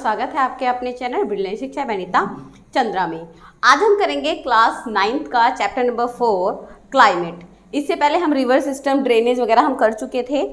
स्वागत है आपके अपने चैनल बिल्डिंग शिक्षा वनिता चंद्रा में। आज हम करेंगे क्लास 9th का चैप्टर नंबर 4 क्लाइमेट। इससे पहले हम रिवर सिस्टम, ड्रेनेज वगैरह हम कर चुके थे।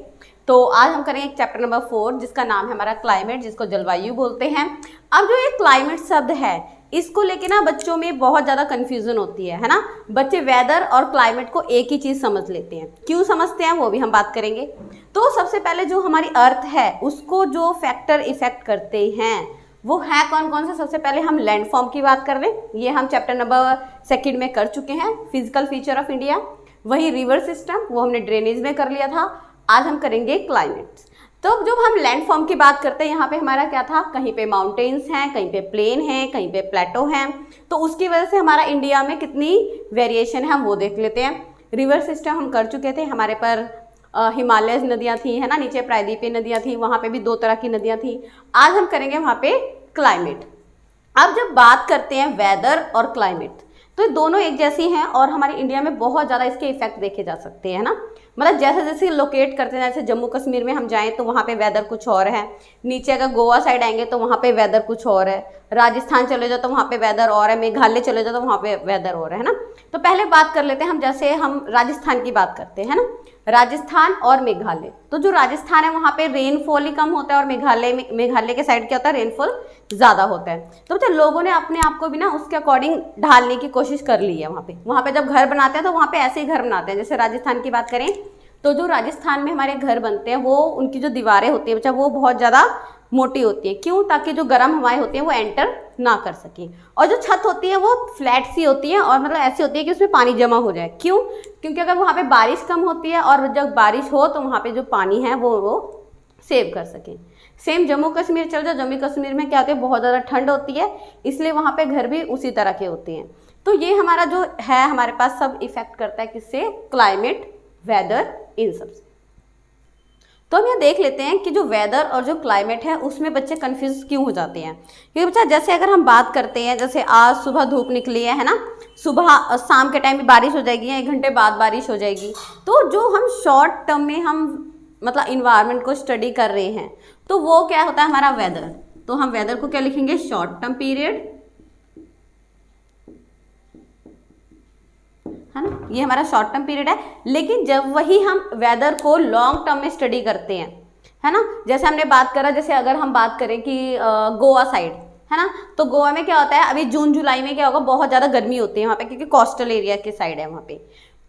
तो आज हम करेंगे चैप्टर नंबर 4 जिसका नाम है हमारा क्लाइमेट, जिसको जलवायु बोलते हैं। अब जो ये क्लाइमेट शब्द है इसको लेके ना बच्चों में बहुत ज़्यादा कन्फ्यूजन होती है ना। बच्चे वेदर और क्लाइमेट को एक ही चीज़ समझ लेते हैं। क्यों समझते हैं वो भी हम बात करेंगे। तो सबसे पहले जो हमारी अर्थ है उसको जो फैक्टर इफेक्ट करते हैं वो है कौन कौन से। सबसे पहले हम लैंडफॉर्म की बात कर रहे हैं, ये हम चैप्टर नंबर 2 में कर चुके हैं, फिजिकल फीचर ऑफ इंडिया। वही रिवर सिस्टम वो हमने ड्रेनेज में कर लिया था। आज हम करेंगे क्लाइमेट। तो जब हम लैंडफॉर्म की बात करते हैं, यहाँ पे हमारा क्या था, कहीं पे माउंटेन्स हैं, कहीं पे प्लेन हैं, कहीं पे प्लेटो हैं। तो उसकी वजह से हमारा इंडिया में कितनी वेरिएशन है हम वो देख लेते हैं। रिवर सिस्टम हम कर चुके थे, हमारे पर हिमालय नदियाँ थी है ना, नीचे प्रायद्वीपीय नदियाँ थी, वहाँ पे भी 2 तरह की नदियाँ थी। आज हम करेंगे वहाँ पे क्लाइमेट। अब जब बात करते हैं वेदर और क्लाइमेट तो ये दोनों एक जैसी हैं और हमारे इंडिया में बहुत ज़्यादा इसके इफेक्ट देखे जा सकते हैं ना। मतलब जैसे जैसे लोकेट करते हैं, जैसे जम्मू कश्मीर में हम जाएं तो वहाँ पे वेदर कुछ और है, नीचे अगर गोवा साइड आएंगे तो वहाँ पे वेदर कुछ और है, राजस्थान चले जाओ तो वहाँ पे वेदर और है, मेघालय चले जाओ तो वहाँ पे वेदर और है ना। तो पहले बात कर लेते हैं हम, जैसे हम राजस्थान की बात करते हैं ना, राजस्थान और मेघालय। तो जो राजस्थान है वहाँ पे रेनफॉल ही कम होता है और मेघालय के साइड क्या होता है, रेनफॉल ज़्यादा होता है। तो बच्चा लोगों ने अपने आप को भी ना उसके अकॉर्डिंग ढालने की कोशिश कर ली है। वहाँ पे जब घर बनाते हैं तो वहाँ पे ऐसे ही घर बनाते हैं। जैसे राजस्थान की बात करें तो जो राजस्थान में हमारे घर बनते हैं वो उनकी जो दीवारें होती है बच्चा वो बहुत ज़्यादा मोटी होती है। क्यों? ताकि जो गर्म हवाएं होती हैं वो एंटर ना कर सके। और जो छत होती है वो फ्लैट सी होती है और मतलब ऐसी होती है कि उसमें पानी जमा हो जाए। क्यों? क्योंकि अगर वहाँ पे बारिश कम होती है और जब बारिश हो तो वहाँ पे जो पानी है वो सेव कर सके। सेम जम्मू कश्मीर चल जाओ, जम्मू कश्मीर में क्या होती है, बहुत ज़्यादा ठंड होती है, इसलिए वहाँ पे घर भी उसी तरह के होते हैं। तो ये हमारा जो है हमारे पास सब इफेक्ट करता है किससे, क्लाइमेट, वेदर, इन सब से। तो हम यहाँ देख लेते हैं कि जो वेदर और जो क्लाइमेट है उसमें बच्चे कंफ्यूज क्यों हो जाते हैं। क्योंकि बच्चा जैसे अगर हम बात करते हैं, जैसे आज सुबह धूप निकली है ना, सुबह शाम के टाइम में बारिश हो जाएगी या 1 घंटे बाद बारिश हो जाएगी। तो जो हम शॉर्ट टर्म में हम मतलब इन्वायरमेंट को स्टडी कर रहे हैं तो वो क्या होता है हमारा वेदर। तो हम वेदर को क्या लिखेंगे, शॉर्ट टर्म पीरियड है ना, ये हमारा शॉर्ट टर्म पीरियड है। लेकिन जब वही हम वेदर को लॉन्ग टर्म में स्टडी करते हैं है ना, जैसे हमने बात करा, जैसे अगर हम बात करें कि गोवा साइड है ना, तो गोवा में क्या होता है, अभी जून जुलाई में क्या होगा, बहुत ज़्यादा गर्मी होती है वहाँ पे, क्योंकि कोस्टल एरिया के साइड है वहाँ पे।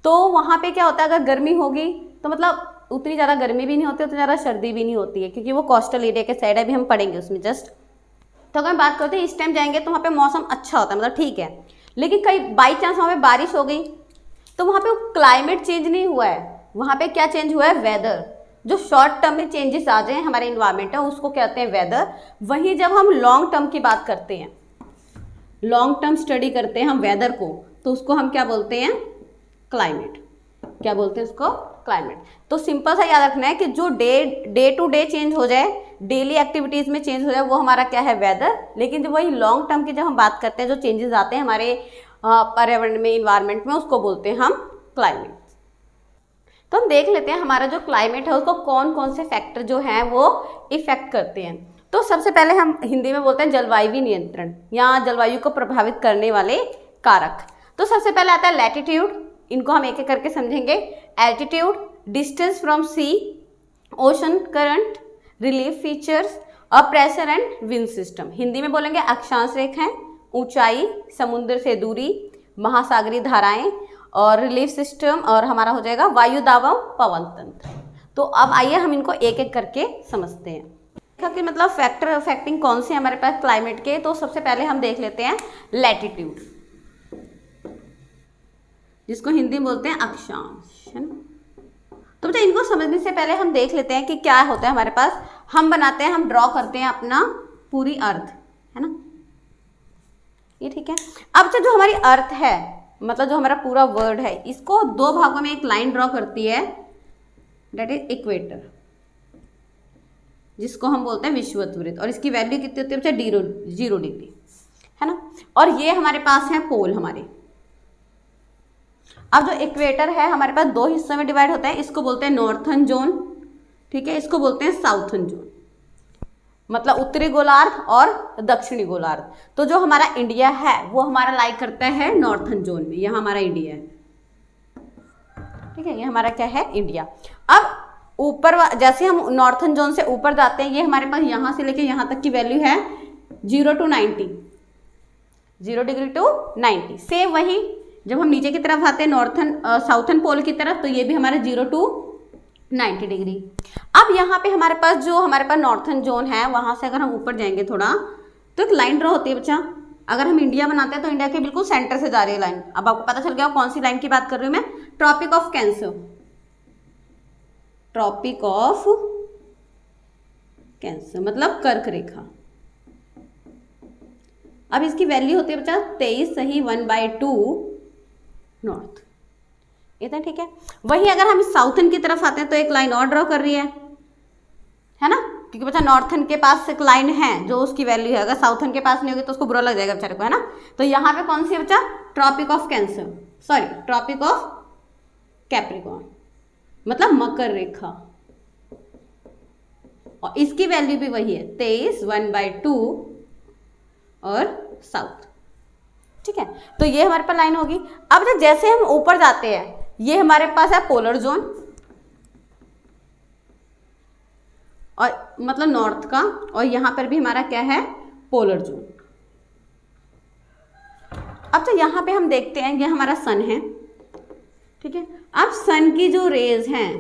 तो वहाँ पे क्या होता है, अगर गर्मी होगी तो मतलब उतनी ज़्यादा गर्मी भी नहीं होती, उतनी ज़्यादा सर्दी भी नहीं होती है, क्योंकि वो कोस्टल एरिया के साइड है। अभी हम पढ़ेंगे उसमें जस्ट। तो अगर हम बात करते हैं इस टाइम जाएंगे तो वहाँ पे मौसम अच्छा होता है, मतलब ठीक है। लेकिन कहीं बाई चांस वहाँ पे बारिश हो गई तो वहाँ पे क्लाइमेट चेंज नहीं हुआ है, वहाँ पे क्या चेंज हुआ है, वेदर। जो शॉर्ट टर्म में चेंजेस आ जाए हमारे इन्वायरमेंट है उसको कहते हैं वेदर। वहीं जब हम लॉन्ग टर्म की बात करते हैं, लॉन्ग टर्म स्टडी करते हैं हम वेदर को, तो उसको हम क्या बोलते हैं, क्लाइमेट। क्या बोलते हैं उसको, क्लाइमेट। तो सिंपल सा याद रखना है कि जो डे टू डे चेंज हो जाए, डेली एक्टिविटीज़ में चेंज हो जाए, वो हमारा क्या है, वेदर। लेकिन जब वही लॉन्ग टर्म की जब हम बात करते हैं, जो चेंजेस आते हैं हमारे पर्यावरण में, इन्वायरमेंट में, उसको बोलते हैं हम क्लाइमेट। तो हम देख लेते हैं हमारा जो क्लाइमेट है उसको कौन कौन से फैक्टर जो हैं वो इफेक्ट करते हैं। तो सबसे पहले हम हिंदी में बोलते हैं जलवायु नियंत्रण या जलवायु को प्रभावित करने वाले कारक। तो सबसे पहले आता है लैटिट्यूड, इनको हम एक एक करके समझेंगे। Altitude, distance from sea, ocean current, relief features और pressure and wind system. Hindi में बोलेंगे अक्षांश रेखाएं, ऊंचाई, समुद्र से दूरी, महासागरीय धाराएं और रिलीफ सिस्टम, और हमारा हो जाएगा वायु दाब, पवन तंत्र। तो अब आइए हम इनको एक एक करके समझते हैं कि मतलब फैक्टर अफेक्टिंग कौन से हमारे पास क्लाइमेट के। तो सबसे पहले हम देख लेते हैं लैटिट्यूड, जिसको हिंदी में बोलते हैं अक्षांश, है ना। तो बेटा इनको समझने से पहले हम देख लेते हैं कि क्या होता है हमारे पास। हम बनाते हैं, हम ड्रॉ करते हैं अपना पूरी अर्थ, है ना, ये ठीक है। अब जो हमारी अर्थ है, मतलब जो हमारा पूरा वर्ल्ड है, इसको 2 भागों में एक लाइन ड्रॉ करती है, दैट इज इक्वेटर, जिसको हम बोलते हैं विषुवत वृत्त। और इसकी वैल्यू कितनी होती है बच्चा, 0 डिग्री, है ना। और ये हमारे पास है पोल हमारे। अब जो इक्वेटर है हमारे पास 2 हिस्सों में डिवाइड होता है, इसको बोलते हैं नॉर्थन जोन, ठीक है, इसको बोलते हैं साउथन जोन। मतलब उत्तरी गोलार्ध और दक्षिणी गोलार्ध। तो जो हमारा इंडिया है वो हमारा लाई करता है नॉर्थन जोन में, यहाँ हमारा इंडिया है, ठीक है, ये हमारा क्या है इंडिया। अब ऊपर जैसे हम नॉर्थन जोन से ऊपर जाते हैं, ये हमारे पास यहाँ से लेके यहाँ तक की वैल्यू है 0 to 90, 0 डिग्री टू 90। सेम वही जब हम नीचे की तरफ आते हैं नॉर्थन साउथन पोल की तरफ, तो ये भी हमारा 0 to 90 डिग्री। अब यहाँ पे हमारे पास जो हमारे पास नॉर्थन जोन है, वहाँ से अगर हम ऊपर जाएंगे थोड़ा, तो एक लाइन ड्रॉ होती है बच्चा। अगर हम इंडिया बनाते हैं तो इंडिया के बिल्कुल सेंटर से जा रही है लाइन। अब आपको पता चल गया कौन सी लाइन की बात कर रही हूँ मैं, tropic of cancer, tropic of cancer मतलब कर्क रेखा। अब इसकी वैल्यू होती है बच्चा 23 सही 1/2 नॉर्थ, इतना ठीक है। वही अगर हम साउथन की तरफ आते हैं तो एक लाइन और ड्रॉ कर रही है ना, क्योंकि बच्चा नॉर्थन के पास एक लाइन है जो उसकी वैल्यू है, अगर साउथन के पास नहीं होगी तो उसको बुरा लग जाएगा बेचारे को, है ना। तो यहाँ पे कौन सी है बच्चा, tropic of cancer, sorry tropic of capricorn मतलब मकर रेखा, और इसकी वैल्यू भी वही है 23 1/2 और साउथ, ठीक है। तो ये हमारे पास लाइन होगी। अब जैसे हम ऊपर जाते हैं, ये हमारे पास है पोलर जोन, और मतलब नॉर्थ का, और यहां पर भी हमारा क्या है पोलर जोन। अब तो यहां पे हम देखते हैं ये हमारा सन है, ठीक है। अब सन की जो रेज हैं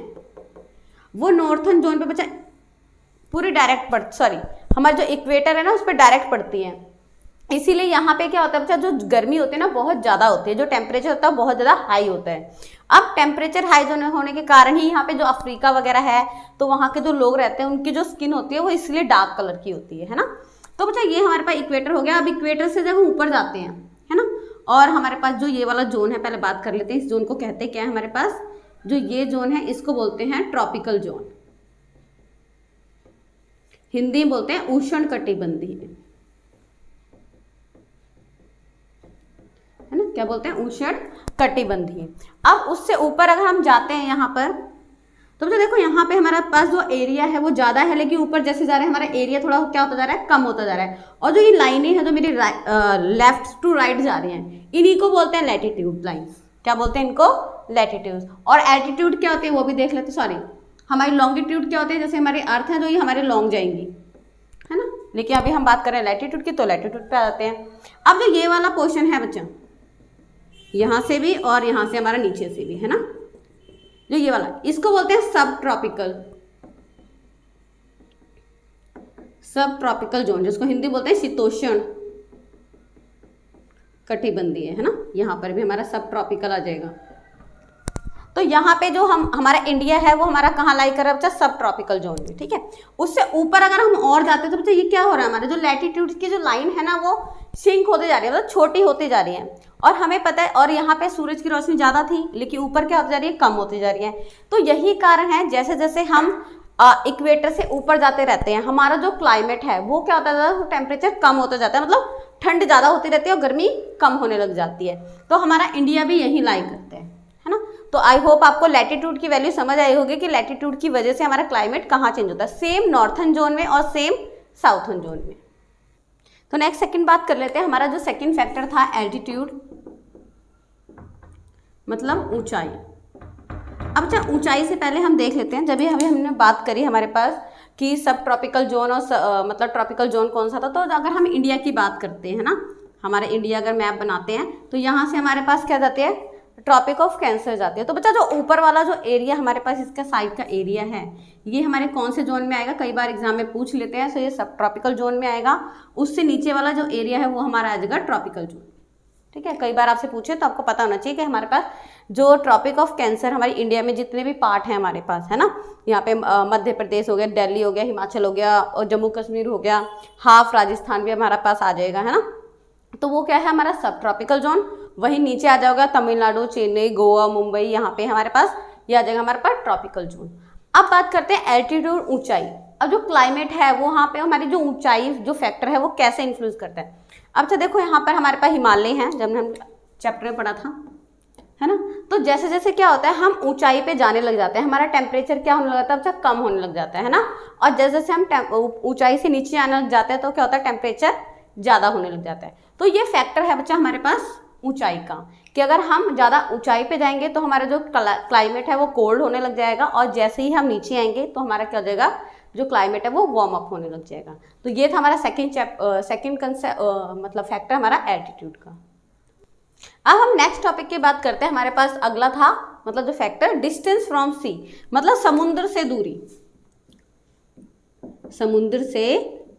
वो नॉर्थन जोन पे बच्चा पूरी डायरेक्ट पड़, सॉरी हमारा जो इक्वेटर है ना उस पर डायरेक्ट पड़ती है, इसीलिए यहाँ पे क्या होता है बच्चा, जो गर्मी होती है ना बहुत ज़्यादा होती है, जो टेम्परेचर होता है बहुत ज़्यादा हाई होता है। अब टेम्परेचर हाई होने के कारण ही यहाँ पे जो अफ्रीका वगैरह है, तो वहाँ के जो लोग रहते हैं उनकी जो स्किन होती है वो इसलिए डार्क कलर की होती है ना। तो बच्चा ये हमारे पास इक्वेटर हो गया। अब इक्वेटर से जब हम ऊपर जाते हैं, है ना, और हमारे पास जो ये वाला जोन है, पहले बात कर लेते हैं इस जोन को कहते हैं क्या है हमारे पास, जो ये जोन है इसको बोलते हैं ट्रॉपिकल जोन, हिंदी में बोलते हैं उष्ण कटिबंधीय, है ना, क्या बोलते हैं उष्ण कटिबंधीय। अब उससे ऊपर अगर हम जाते हैं यहाँ पर, तो बच्चा देखो यहाँ पे हमारे पास जो एरिया है वो ज़्यादा है, लेकिन ऊपर जैसे जा रहे हैं हमारा एरिया थोड़ा क्या होता जा रहा है, कम होता जा रहा है। और जो ये लाइनें हैं जो मेरी लेफ्ट टू राइट जा रही हैं, इन्हीं को बोलते हैं लैटिट्यूड लाइन्स। क्या बोलते हैं इनको, लैटिट्यूड। और एल्टीट्यूड क्या होती है वो भी देख लेते, सॉरी हमारी लॉन्गिट्यूड क्या होती है, जैसे हमारी अर्थ है जो ये हमारे लॉन्ग जाएंगी, है ना, लेकिन अभी हम बात कर रहे हैं लैटिट्यूड की, तो लैटिट्यूड पे आ जाते हैं। अब जो ये वाला पोर्शन है बच्चा, यहाँ से भी और यहाँ से हमारा नीचे से भी, है ना, जो ये वाला, इसको बोलते हैं सब ट्रॉपिकल, सब ट्रॉपिकल जोन, जिसको हिंदी बोलते हैं शीतोष्ण कटिबंधीय, है ना। यहाँ पर भी हमारा सब ट्रॉपिकल आ जाएगा। तो यहाँ पे जो हमारा इंडिया है वो हमारा कहाँ लाई कर रहा है बच्चा, सब ट्रॉपिकल जोन में, ठीक है। उससे ऊपर अगर हम और जाते हैं तो बच्चा ये क्या हो रहा है, हमारे जो लैटिट्यूड की जो लाइन है ना वो सिंक होते जा रही है, मतलब छोटी होती जा रही है। और हमें पता है, और यहाँ पे सूरज की रोशनी ज़्यादा थी, लेकिन ऊपर क्या होती जा रही है, कम होती जा रही है। तो यही कारण है, जैसे जैसे हम इक्वेटर से ऊपर जाते रहते हैं, हमारा जो क्लाइमेट है वो क्या होता है, टेम्परेचर कम होता जाता है, मतलब ठंड ज़्यादा होती रहती है और गर्मी कम होने लग जाती है। तो हमारा इंडिया भी यही लाई करते हैं, है ना। तो आई होप आपको लैटिट्यूड की वैल्यू समझ आई होगी कि लैटिट्यूड की वजह से हमारा क्लाइमेट कहाँ चेंज होता है, सेम नॉर्थन जोन में और सेम साउथन जोन में। तो नेक्स्ट सेकंड बात कर लेते हैं, हमारा जो सेकंड फैक्टर था एल्टीट्यूड, मतलब ऊंचाई। अब अच्छा ऊंचाई से पहले हम देख लेते हैं, जब भी हमने बात करी हमारे पास कि सब ट्रॉपिकल जोन और मतलब ट्रॉपिकल जोन कौन सा था, तो अगर हम इंडिया की बात करते हैं ना, हमारा इंडिया अगर मैप बनाते हैं तो यहाँ से हमारे पास क्या जाते हैं, ट्रॉपिक ऑफ कैंसर जाती है। तो बच्चा जो ऊपर वाला जो एरिया हमारे पास इसका साइड का एरिया है, ये हमारे कौन से जोन में आएगा, कई बार एग्जाम में पूछ लेते हैं, तो ये सब ट्रॉपिकल जोन में आएगा। उससे नीचे वाला जो एरिया है वो हमारा आ जाएगा ट्रॉपिकल जोन, ठीक है। कई बार आपसे पूछे तो आपको पता होना चाहिए कि हमारे पास जो ट्रॉपिक ऑफ कैंसर हमारी इंडिया में जितने भी पार्ट हैं हमारे पास, है ना, यहाँ पे मध्य प्रदेश हो गया, दिल्ली हो गया, हिमाचल हो गया और जम्मू कश्मीर हो गया, हाफ राजस्थान भी हमारे पास आ जाएगा, है ना। तो वो क्या है हमारा सब ट्रॉपिकल जोन। वहीं नीचे आ जाएगा तमिलनाडु, चेन्नई, गोवा, मुंबई, यहाँ पे हमारे पास ये आ जाएगा हमारे पास ट्रॉपिकल जोन। अब बात करते हैं एल्टीट्यूड, ऊंचाई। अब जो क्लाइमेट है वो वहाँ पे हमारी जो ऊंचाई जो फैक्टर है वो कैसे इन्फ्लुएंस करता है। अब तो देखो यहाँ पर हमारे पास हिमालय हैं, जब हम चैप्टर में पढ़ा था, है ना, तो तो जैसे जैसे क्या होता है हम ऊंचाई पे जाने लग जाते हैं, हमारा टेम्परेचर क्या होने लगता है बच्चा, कम होने लग जाता है ना। और जैसे जैसे हम ऊंचाई से नीचे आने लग जाते हैं तो क्या होता है, टेम्परेचर ज़्यादा होने लग जाता है। तो ये फैक्टर है बच्चा हमारे पास ऊंचाई का, कि अगर हम ज़्यादा ऊंचाई पे जाएंगे तो हमारा जो क्लाइमेट है वो कोल्ड होने लग जाएगा, और जैसे ही हम नीचे आएंगे तो हमारा क्या हो जाएगा, जो क्लाइमेट है वो वार्म अप होने लग जाएगा। तो ये था हमारा सेकंड कंसेप्ट, मतलब फैक्टर हमारा एल्टीट्यूड का। अब हम नेक्स्ट टॉपिक की बात करते हैं। हमारे पास अगला था मतलब जो फैक्टर डिस्टेंस फ्रॉम सी, मतलब समुद्र से दूरी, समुद्र से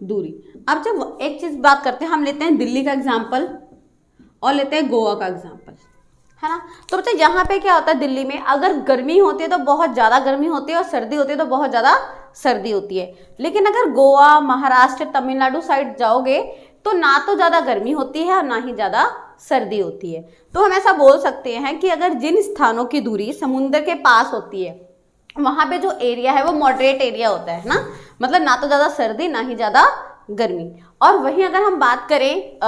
दूरी। अब जब एक चीज बात करते हैं, हम लेते हैं दिल्ली का एग्जाम्पल और लेते हैं गोवा का एग्जाम्पल, है ना। तो बच्चे यहाँ पे क्या होता है, दिल्ली में अगर गर्मी होती है तो बहुत ज़्यादा गर्मी होती है और सर्दी होती है तो बहुत ज़्यादा सर्दी होती है। लेकिन अगर गोवा, महाराष्ट्र, तमिलनाडु साइड जाओगे तो ना तो ज़्यादा गर्मी होती है और ना ही ज़्यादा सर्दी होती है। तो हम ऐसा बोल सकते हैं कि अगर जिन स्थानों की दूरी समुद्र के पास होती है वहाँ पे जो एरिया है वो मॉडरेट एरिया होता है ना, मतलब ना तो ज़्यादा सर्दी ना ही ज़्यादा गर्मी। और वहीं अगर हम बात करें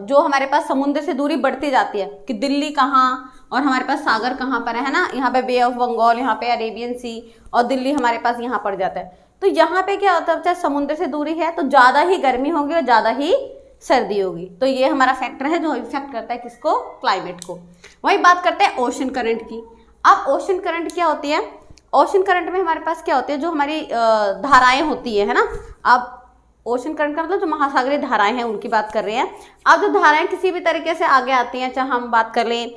जो हमारे पास समुद्र से दूरी बढ़ती जाती है कि दिल्ली कहाँ और हमारे पास सागर कहाँ पर है ना, यहाँ पे बे ऑफ बंगाल, यहाँ पे अरेबियन सी, और दिल्ली हमारे पास यहाँ पड़ जाता है। तो यहाँ पे क्या होता है, चाहे समुद्र से दूरी है तो ज़्यादा ही गर्मी होगी और ज़्यादा ही सर्दी होगी। तो ये हमारा फैक्टर है जो इफेक्ट करता है किसको, क्लाइमेट को। वही बात करते हैं ओशन करंट की। अब ओशन करंट क्या होती है, ओशन करंट में हमारे पास क्या होती है, जो हमारी धाराएं होती है ना। अब ओशन करंट का मतलब जो महासागरीय धाराएं हैं उनकी बात कर रहे हैं। अब जो धाराएं किसी भी तरीके से आगे आती हैं, चाहे हम बात कर लें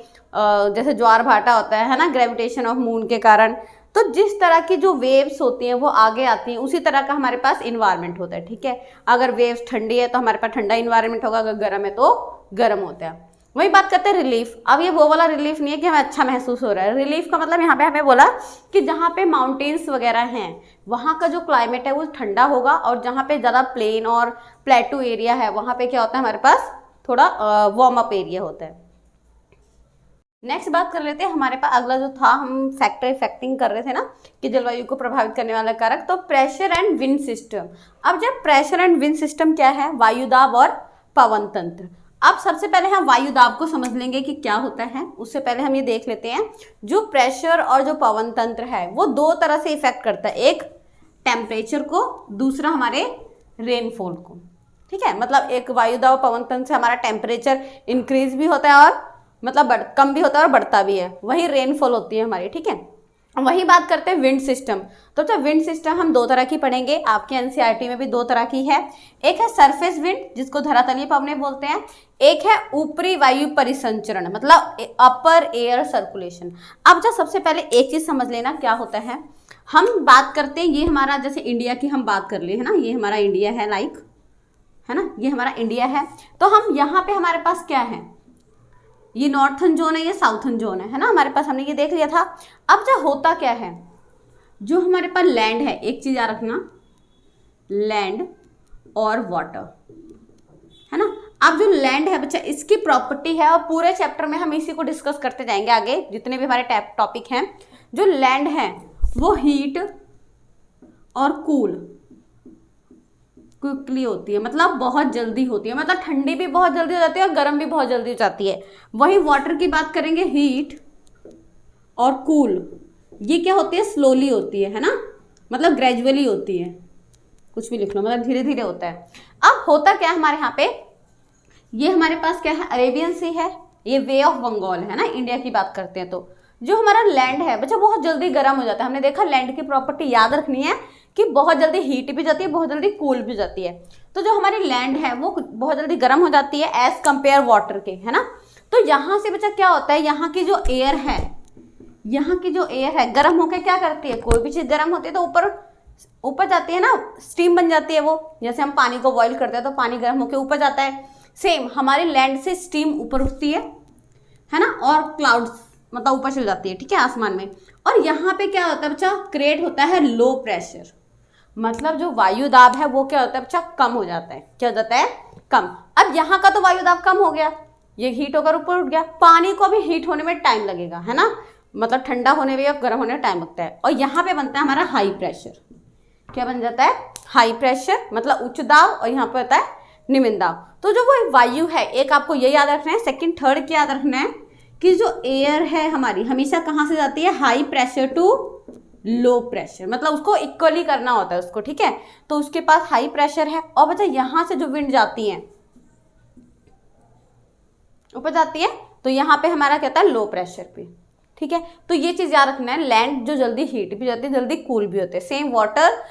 जैसे ज्वार भाटा होता है ना, ग्रेविटेशन ऑफ मून के कारण, तो जिस तरह की जो वेव्स होती हैं वो आगे आती हैं, उसी तरह का हमारे पास इन्वायरमेंट होता है, ठीक है। अगर वेव्स ठंडी है तो हमारे पास ठंडा इन्वायरमेंट होगा, अगर गर्म है तो गर्म होता है। वही बात करते हैं रिलीफ। अब ये वो वाला रिलीफ नहीं है कि हमें अच्छा महसूस हो रहा है। रिलीफ का मतलब यहाँ पे हमें बोला कि जहाँ पे माउंटेन्स वगैरह हैं वहाँ का जो क्लाइमेट है वो ठंडा होगा, और जहाँ पे ज़्यादा प्लेन और प्लेटू एरिया है वहाँ पे क्या होता है, हमारे पास थोड़ा वार्म अप एरिया होता है। नेक्स्ट बात कर लेते हैं, हमारे पास अगला जो था, हम फैक्टर इफेक्टिंग कर रहे थे ना कि जलवायु को प्रभावित करने वाला कारक, तो प्रेशर एंड विंड सिस्टम। अब जब प्रेशर एंड विंड सिस्टम क्या है, वायुदाब और पवन तंत्र। अब सबसे पहले हम वायुदाब को समझ लेंगे कि क्या होता है। उससे पहले हम ये देख लेते हैं जो प्रेशर और जो पवन तंत्र है वो दो तरह से इफेक्ट करता है, एक टेम्परेचर को, दूसरा हमारे रेनफॉल को, ठीक है। मतलब एक वायुदाब पवन तंत्र से हमारा टेम्परेचर इंक्रीज भी होता है और मतलब कम भी होता है और बढ़ता भी है, वही रेनफॉल होती है हमारी, ठीक है। वही बात करते हैं विंड सिस्टम। तो अच्छा विंड सिस्टम हम दो तरह की पढ़ेंगे, आपके एनसीईआरटी में भी दो तरह की है। एक है सरफेस विंड जिसको धरातलीय पवनें बोलते हैं, एक है ऊपरी वायु परिसंचरण मतलब अपर एयर सर्कुलेशन। अब जब सबसे पहले एक चीज समझ लेना क्या होता है, हम बात करते हैं ये हमारा जैसे इंडिया की हम बात कर ले, है ना, ये हमारा इंडिया है, लाइक, है ना, ये हमारा इंडिया है। तो हम यहाँ पे हमारे पास क्या है, ये नॉर्थन जोन है, ये साउथन जोन है ना, हमारे पास हमने ये देख लिया था। अब जो होता क्या है, जो हमारे पास लैंड है, एक चीज याद रखना, लैंड और वाटर, है ना। अब जो लैंड है बच्चा इसकी प्रॉपर्टी है, और पूरे चैप्टर में हम इसी को डिस्कस करते जाएंगे आगे जितने भी हमारे टॉपिक हैं। जो लैंड है वो हीट और कूल क्विकली होती है, मतलब बहुत जल्दी होती है, मतलब ठंडी भी बहुत जल्दी हो जाती है और गर्म भी बहुत जल्दी हो जाती है। वही वाटर की बात करेंगे, हीट और कूल, ये क्या होती है, स्लोली होती है ना, मतलब ग्रेजुअली होती है, कुछ भी लिख लो, मतलब धीरे धीरे होता है। अब होता क्या है हमारे यहाँ पे, ये हमारे पास क्या है, अरेबियन सी है, ये वे ऑफ बंगाल है ना, इंडिया की बात करते हैं। तो जो हमारा लैंड है बच्चा बहुत जल्दी गर्म हो जाता है। हमने देखा लैंड की प्रॉपर्टी याद रखनी है कि बहुत जल्दी हीट भी जाती है, बहुत जल्दी कूल भी जाती है। तो जो हमारी लैंड है वो बहुत जल्दी गर्म हो जाती है एज कंपेयर वाटर के, है ना। तो यहाँ से बच्चा क्या होता है, यहाँ की जो एयर है, यहाँ की जो एयर है गर्म होकर क्या करती है, कोई भी चीज़ गर्म होती है तो ऊपर जाती है ना, स्टीम बन जाती है वो। जैसे हम पानी को बॉईल करते हैं तो पानी गर्म होकर ऊपर जाता है, सेम हमारी लैंड से स्टीम ऊपर उठती है ना, और क्लाउड्स मतलब ऊपर चल जाती है, ठीक है, आसमान में। और यहाँ पे क्या होता है बच्चा, क्रिएट होता है लो प्रेशर, मतलब जो वायु दाब है वो क्या होता है बच्चा, कम हो जाता है। क्या हो जाता है, कम। अब यहाँ का तो वायु दाब कम हो गया, ये हीट होकर ऊपर उठ गया, पानी को भी हीट होने में टाइम लगेगा, है ना, मतलब ठंडा होने में या गर्म होने में टाइम लगता है। और यहाँ पे बनता है हमारा हाई प्रेशर, क्या बन जाता है, हाई प्रेशर, मतलब उच्च दाब, और यहाँ पे होता है निम्न दाब। तो जो वो वायु है, एक आपको ये याद रखना है, सेकंड थर्ड क्या याद रखना है कि जो एयर है हमारी हमेशा कहाँ से जाती है, high pressure to low pressure, मतलब उसको इक्वली करना होता है उसको, ठीक है। तो उसके पास हाई प्रेशर है और बच्चा यहाँ से जो विंड जाती है ऊपर जाती है, तो यहाँ पे हमारा कहता है लो प्रेशर पे, ठीक है। तो ये चीज़ याद रखना है, लैंड जो जल्दी हीट भी जाती है जल्दी कूल भी होते हैं। सेम वाटर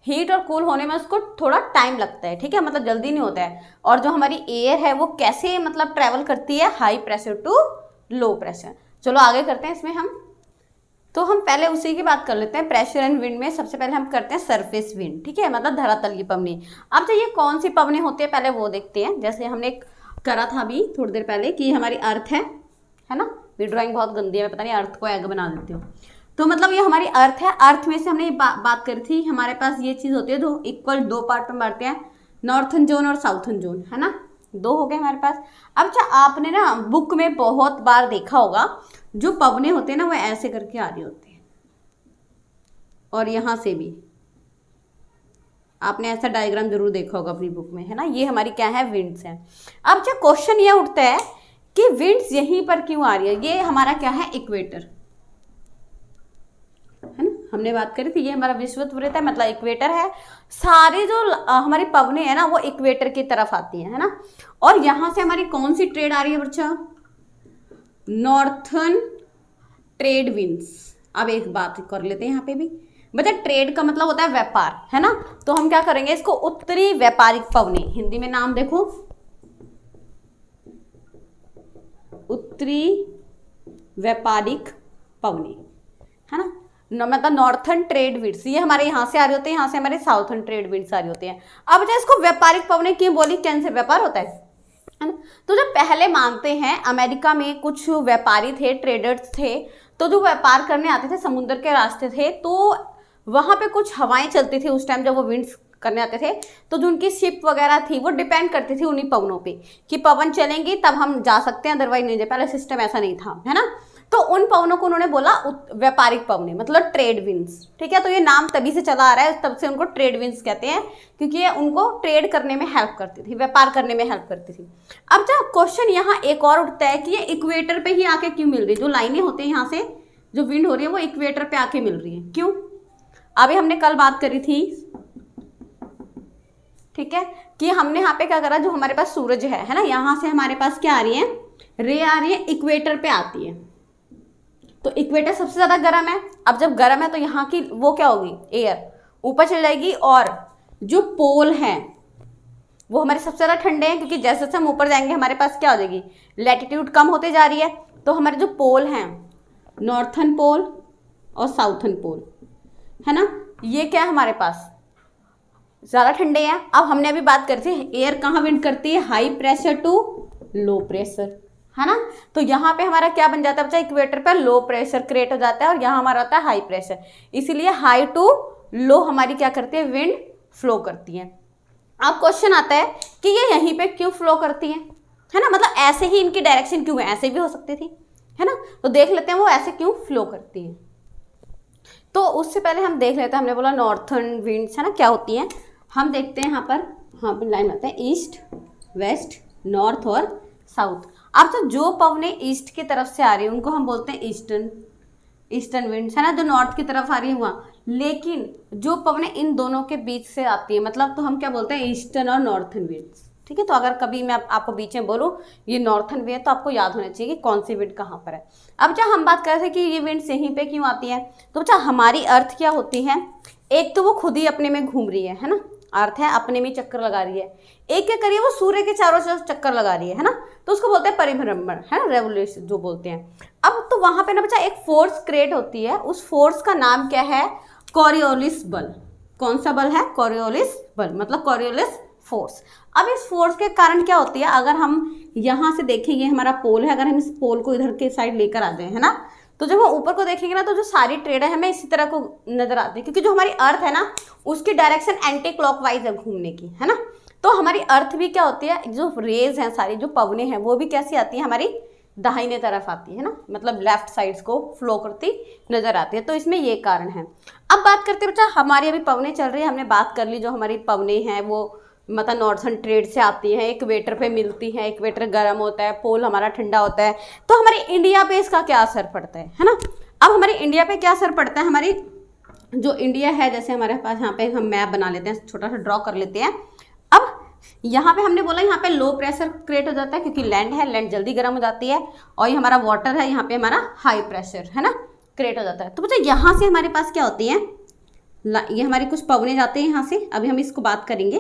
हीट और कूल होने में उसको थोड़ा टाइम लगता है, ठीक है, मतलब जल्दी नहीं होता है। और जो हमारी एयर है वो कैसे मतलब ट्रैवल करती है, high pressure to low pressure. चलो आगे करते हैं इसमें हम, तो हम पहले उसी की बात कर लेते हैं। प्रेशर एंड विंड में सबसे पहले हम करते हैं सरफेस विंड, ठीक है, मतलब धरातल की पवनी। अब जो ये कौन सी पवनी होती है पहले वो देखते हैं। जैसे हमने करा था अभी थोड़ी देर पहले कि हमारी अर्थ है ना, मेरी ड्राइंग बहुत गंदी है, मैं पता नहीं अर्थ को एग बना देती हूँ। तो मतलब ये हमारी अर्थ है, अर्थ में से हमने बात करी थी, हमारे पास ये चीज़ होती है जो इक्वल दो पार्ट में बांटते हैं, नॉर्थन जोन और साउथन जोन, है ना, दो हो गए हमारे पास। अब अच्छा आपने ना बुक में बहुत बार देखा होगा जो पवने होते हैं ना वो ऐसे करके आ रही होती है, और यहाँ से भी आपने ऐसा डायग्राम जरूर देखा होगा अपनी बुक में, है ना। ये हमारी क्या है, विंड्स हैं। अब अच्छा क्वेश्चन ये उठता है कि विंड्स यहीं पर क्यों आ रही है। ये हमारा क्या है, इक्वेटर, है ना, हमने बात करी थी, ये हमारा विषुववृत्त है, मतलब इक्वेटर है। सारी जो हमारी पवने हैं ना वो इक्वेटर की तरफ आती है ना। और यहाँ से हमारी कौन सी ट्रेड आ रही है बच्चा, नॉर्थन ट्रेड विंड्स। अब एक बात कर लेते हैं यहाँ पे भी, बच्चा ट्रेड का मतलब होता है व्यापार, है ना। तो हम क्या करेंगे इसको, उत्तरी व्यापारिक पवने, हिंदी में नाम देखो, उत्तरी व्यापारिक पवने, है ना, मतलब नॉर्थन ट्रेड विंड्स। ये हमारे यहाँ से आ रहे होते हैं, यहाँ से हमारे साउथर्न ट्रेड विंड्स आ रहे होते हैं। अब बच्चा इसको व्यापारिक पवने क्यों बोली, कैसे व्यापार होता है ना। तो जब पहले मानते हैं अमेरिका में कुछ व्यापारी थे, ट्रेडर्स थे, तो जो व्यापार करने आते थे समुद्र के रास्ते थे, तो वहाँ पे कुछ हवाएं चलती थी उस टाइम जब वो विंड्स करने आते थे। तो जो उनकी शिप वगैरह थी वो डिपेंड करती थी उन्हीं पवनों पे कि पवन चलेंगी तब हम जा सकते हैं, अदरवाइज नहीं। पहले सिस्टम ऐसा नहीं था, है ना। तो उन पवनों को उन्होंने बोला व्यापारिक पवने, मतलब ट्रेड विंड्स, ठीक है। तो ये नाम तभी से चला आ रहा है, तब से उनको ट्रेड विंड्स कहते हैं, क्योंकि ये उनको ट्रेड करने में हेल्प करती थी, व्यापार करने में हेल्प करती थी। अब जब क्वेश्चन यहाँ एक और उठता है कि ये इक्वेटर पे ही आके क्यों मिल रही है, जो लाइनें होती हैं यहाँ से जो विंड हो रही है वो इक्वेटर पे आके मिल रही है, क्यों। अभी हमने कल बात करी थी, ठीक है, कि हमने यहाँ पे क्या करा, जो हमारे पास सूरज है ना, यहाँ से हमारे पास क्या आ रही है, रे आ रही है, इक्वेटर पे आती है। तो इक्वेटर सबसे ज्यादा गर्म है। अब जब गर्म है तो यहाँ की वो क्या होगी, एयर ऊपर चल जाएगी, और जो पोल है वो हमारे सबसे ज्यादा ठंडे हैं, क्योंकि जैसे जैसे हम ऊपर जाएंगे हमारे पास क्या हो जाएगी, लैटिट्यूड कम होते जा रही है। तो हमारे जो पोल हैं, नॉर्थन पोल और साउथर्न पोल, है ना, ये क्या है हमारे पास ज़्यादा ठंडे हैं। अब हमने अभी बात करी थी एयर कहाँ विंड करती है, high pressure to low pressure, है ना। तो यहाँ पे हमारा क्या बन जाता है बच्चा, इक्वेटर पर लो प्रेशर क्रिएट हो जाता है और यहाँ हमारा होता है हाई प्रेशर। इसीलिए हाई टू लो हमारी क्या करती है, विंड फ्लो करती है। अब क्वेश्चन आता है कि ये यहीं पे क्यों फ्लो करती है ना, मतलब ऐसे ही इनकी डायरेक्शन क्यों है, ऐसे भी हो सकती थी, है ना। तो देख लेते हैं वो ऐसे क्यों फ्लो करती है। तो उससे पहले हम देख लेते हैं, हमने बोला नॉर्थर्न विंड्स, है ना, क्या होती हैं। हम देखते हैं यहाँ पर लाइन आता है ईस्ट, वेस्ट, नॉर्थ और साउथ। अब तो जो पवने ईस्ट की तरफ से आ रही है उनको हम बोलते हैं ईस्टर्न विंड्स, है ना, जो नॉर्थ की तरफ आ रही है वहाँ। लेकिन जो पवने इन दोनों के बीच से आती है, मतलब तो हम क्या बोलते हैं, ईस्टर्न और नॉर्थर्न विंड्स, ठीक है। तो अगर कभी मैं आपको बीच में बोलूँ ये नॉर्थर्न विंड है तो आपको याद होना चाहिए कि कौन सी विंड कहाँ पर है। अब जब हम बात कर रहे थे कि ये विंड्स यहीं पे क्यों आती है, तो बच्चा हमारी अर्थ क्या होती है, एक तो वो खुद ही अपने में घूम रही है ना, अर्थ है अपने में चक्कर लगा रही है। एक क्या करिए, वो सूर्य के चारों तरफ चक्कर लगा रही है ना, तो उसको बोलते हैं परिभ्रमण, है ना, रेवोल्यूशन जो बोलते हैं। अब तो वहां पे ना बच्चा एक फोर्स क्रिएट होती है, उस फोर्स का नाम क्या है, कॉरियोलिस बल। कौन सा बल है, कॉरियोलिस बल, मतलब कॉरियोलिस फोर्स। अब इस फोर्स के कारण क्या होती है, अगर हम यहाँ से देखेंगे हमारा पोल है, अगर हम इस पोल को इधर के साइड लेकर आ जाए, है ना, तो जब हम ऊपर को देखेंगे ना तो जो सारी ट्रेड है हमें इसी तरह को नजर आती है, क्योंकि जो हमारी अर्थ है ना उसकी डायरेक्शन एंटी क्लॉकवाइज है घूमने की, है ना। तो हमारी अर्थ भी क्या होती है, जो रेज हैं सारी, जो पवने हैं वो भी कैसी आती है, हमारी दाहिने तरफ आती है ना, मतलब लेफ्ट साइड्स को फ्लो करती नजर आती है। तो इसमें ये कारण है। अब बात करते हैं बच्चा, हमारी अभी पवने चल रही है, हमने बात कर ली जो हमारी पवने हैं वो मतलब नॉर्थर्न ट्रेड से आती हैं, इक्वेटर पे मिलती हैं, इक्वेटर गर्म होता है, पोल हमारा ठंडा होता है, तो हमारे इंडिया पे इसका क्या असर पड़ता है ना। अब हमारे इंडिया पे क्या असर पड़ता है, हमारी जो इंडिया है, जैसे हमारे पास यहाँ पे हम मैप बना लेते हैं, छोटा सा ड्रॉ कर लेते हैं। अब यहाँ पे हमने बोला यहाँ पे लो प्रेशर क्रिएट हो जाता है क्योंकि लैंड है, लैंड जल्दी गर्म हो जाती है, और ये हमारा वाटर है, यहाँ पे हमारा हाई प्रेशर है ना क्रिएट हो जाता है। तो बच्चा यहाँ से हमारे पास क्या होती है, ये हमारी कुछ पवने जाते हैं यहाँ से, अभी हम इसको बात करेंगे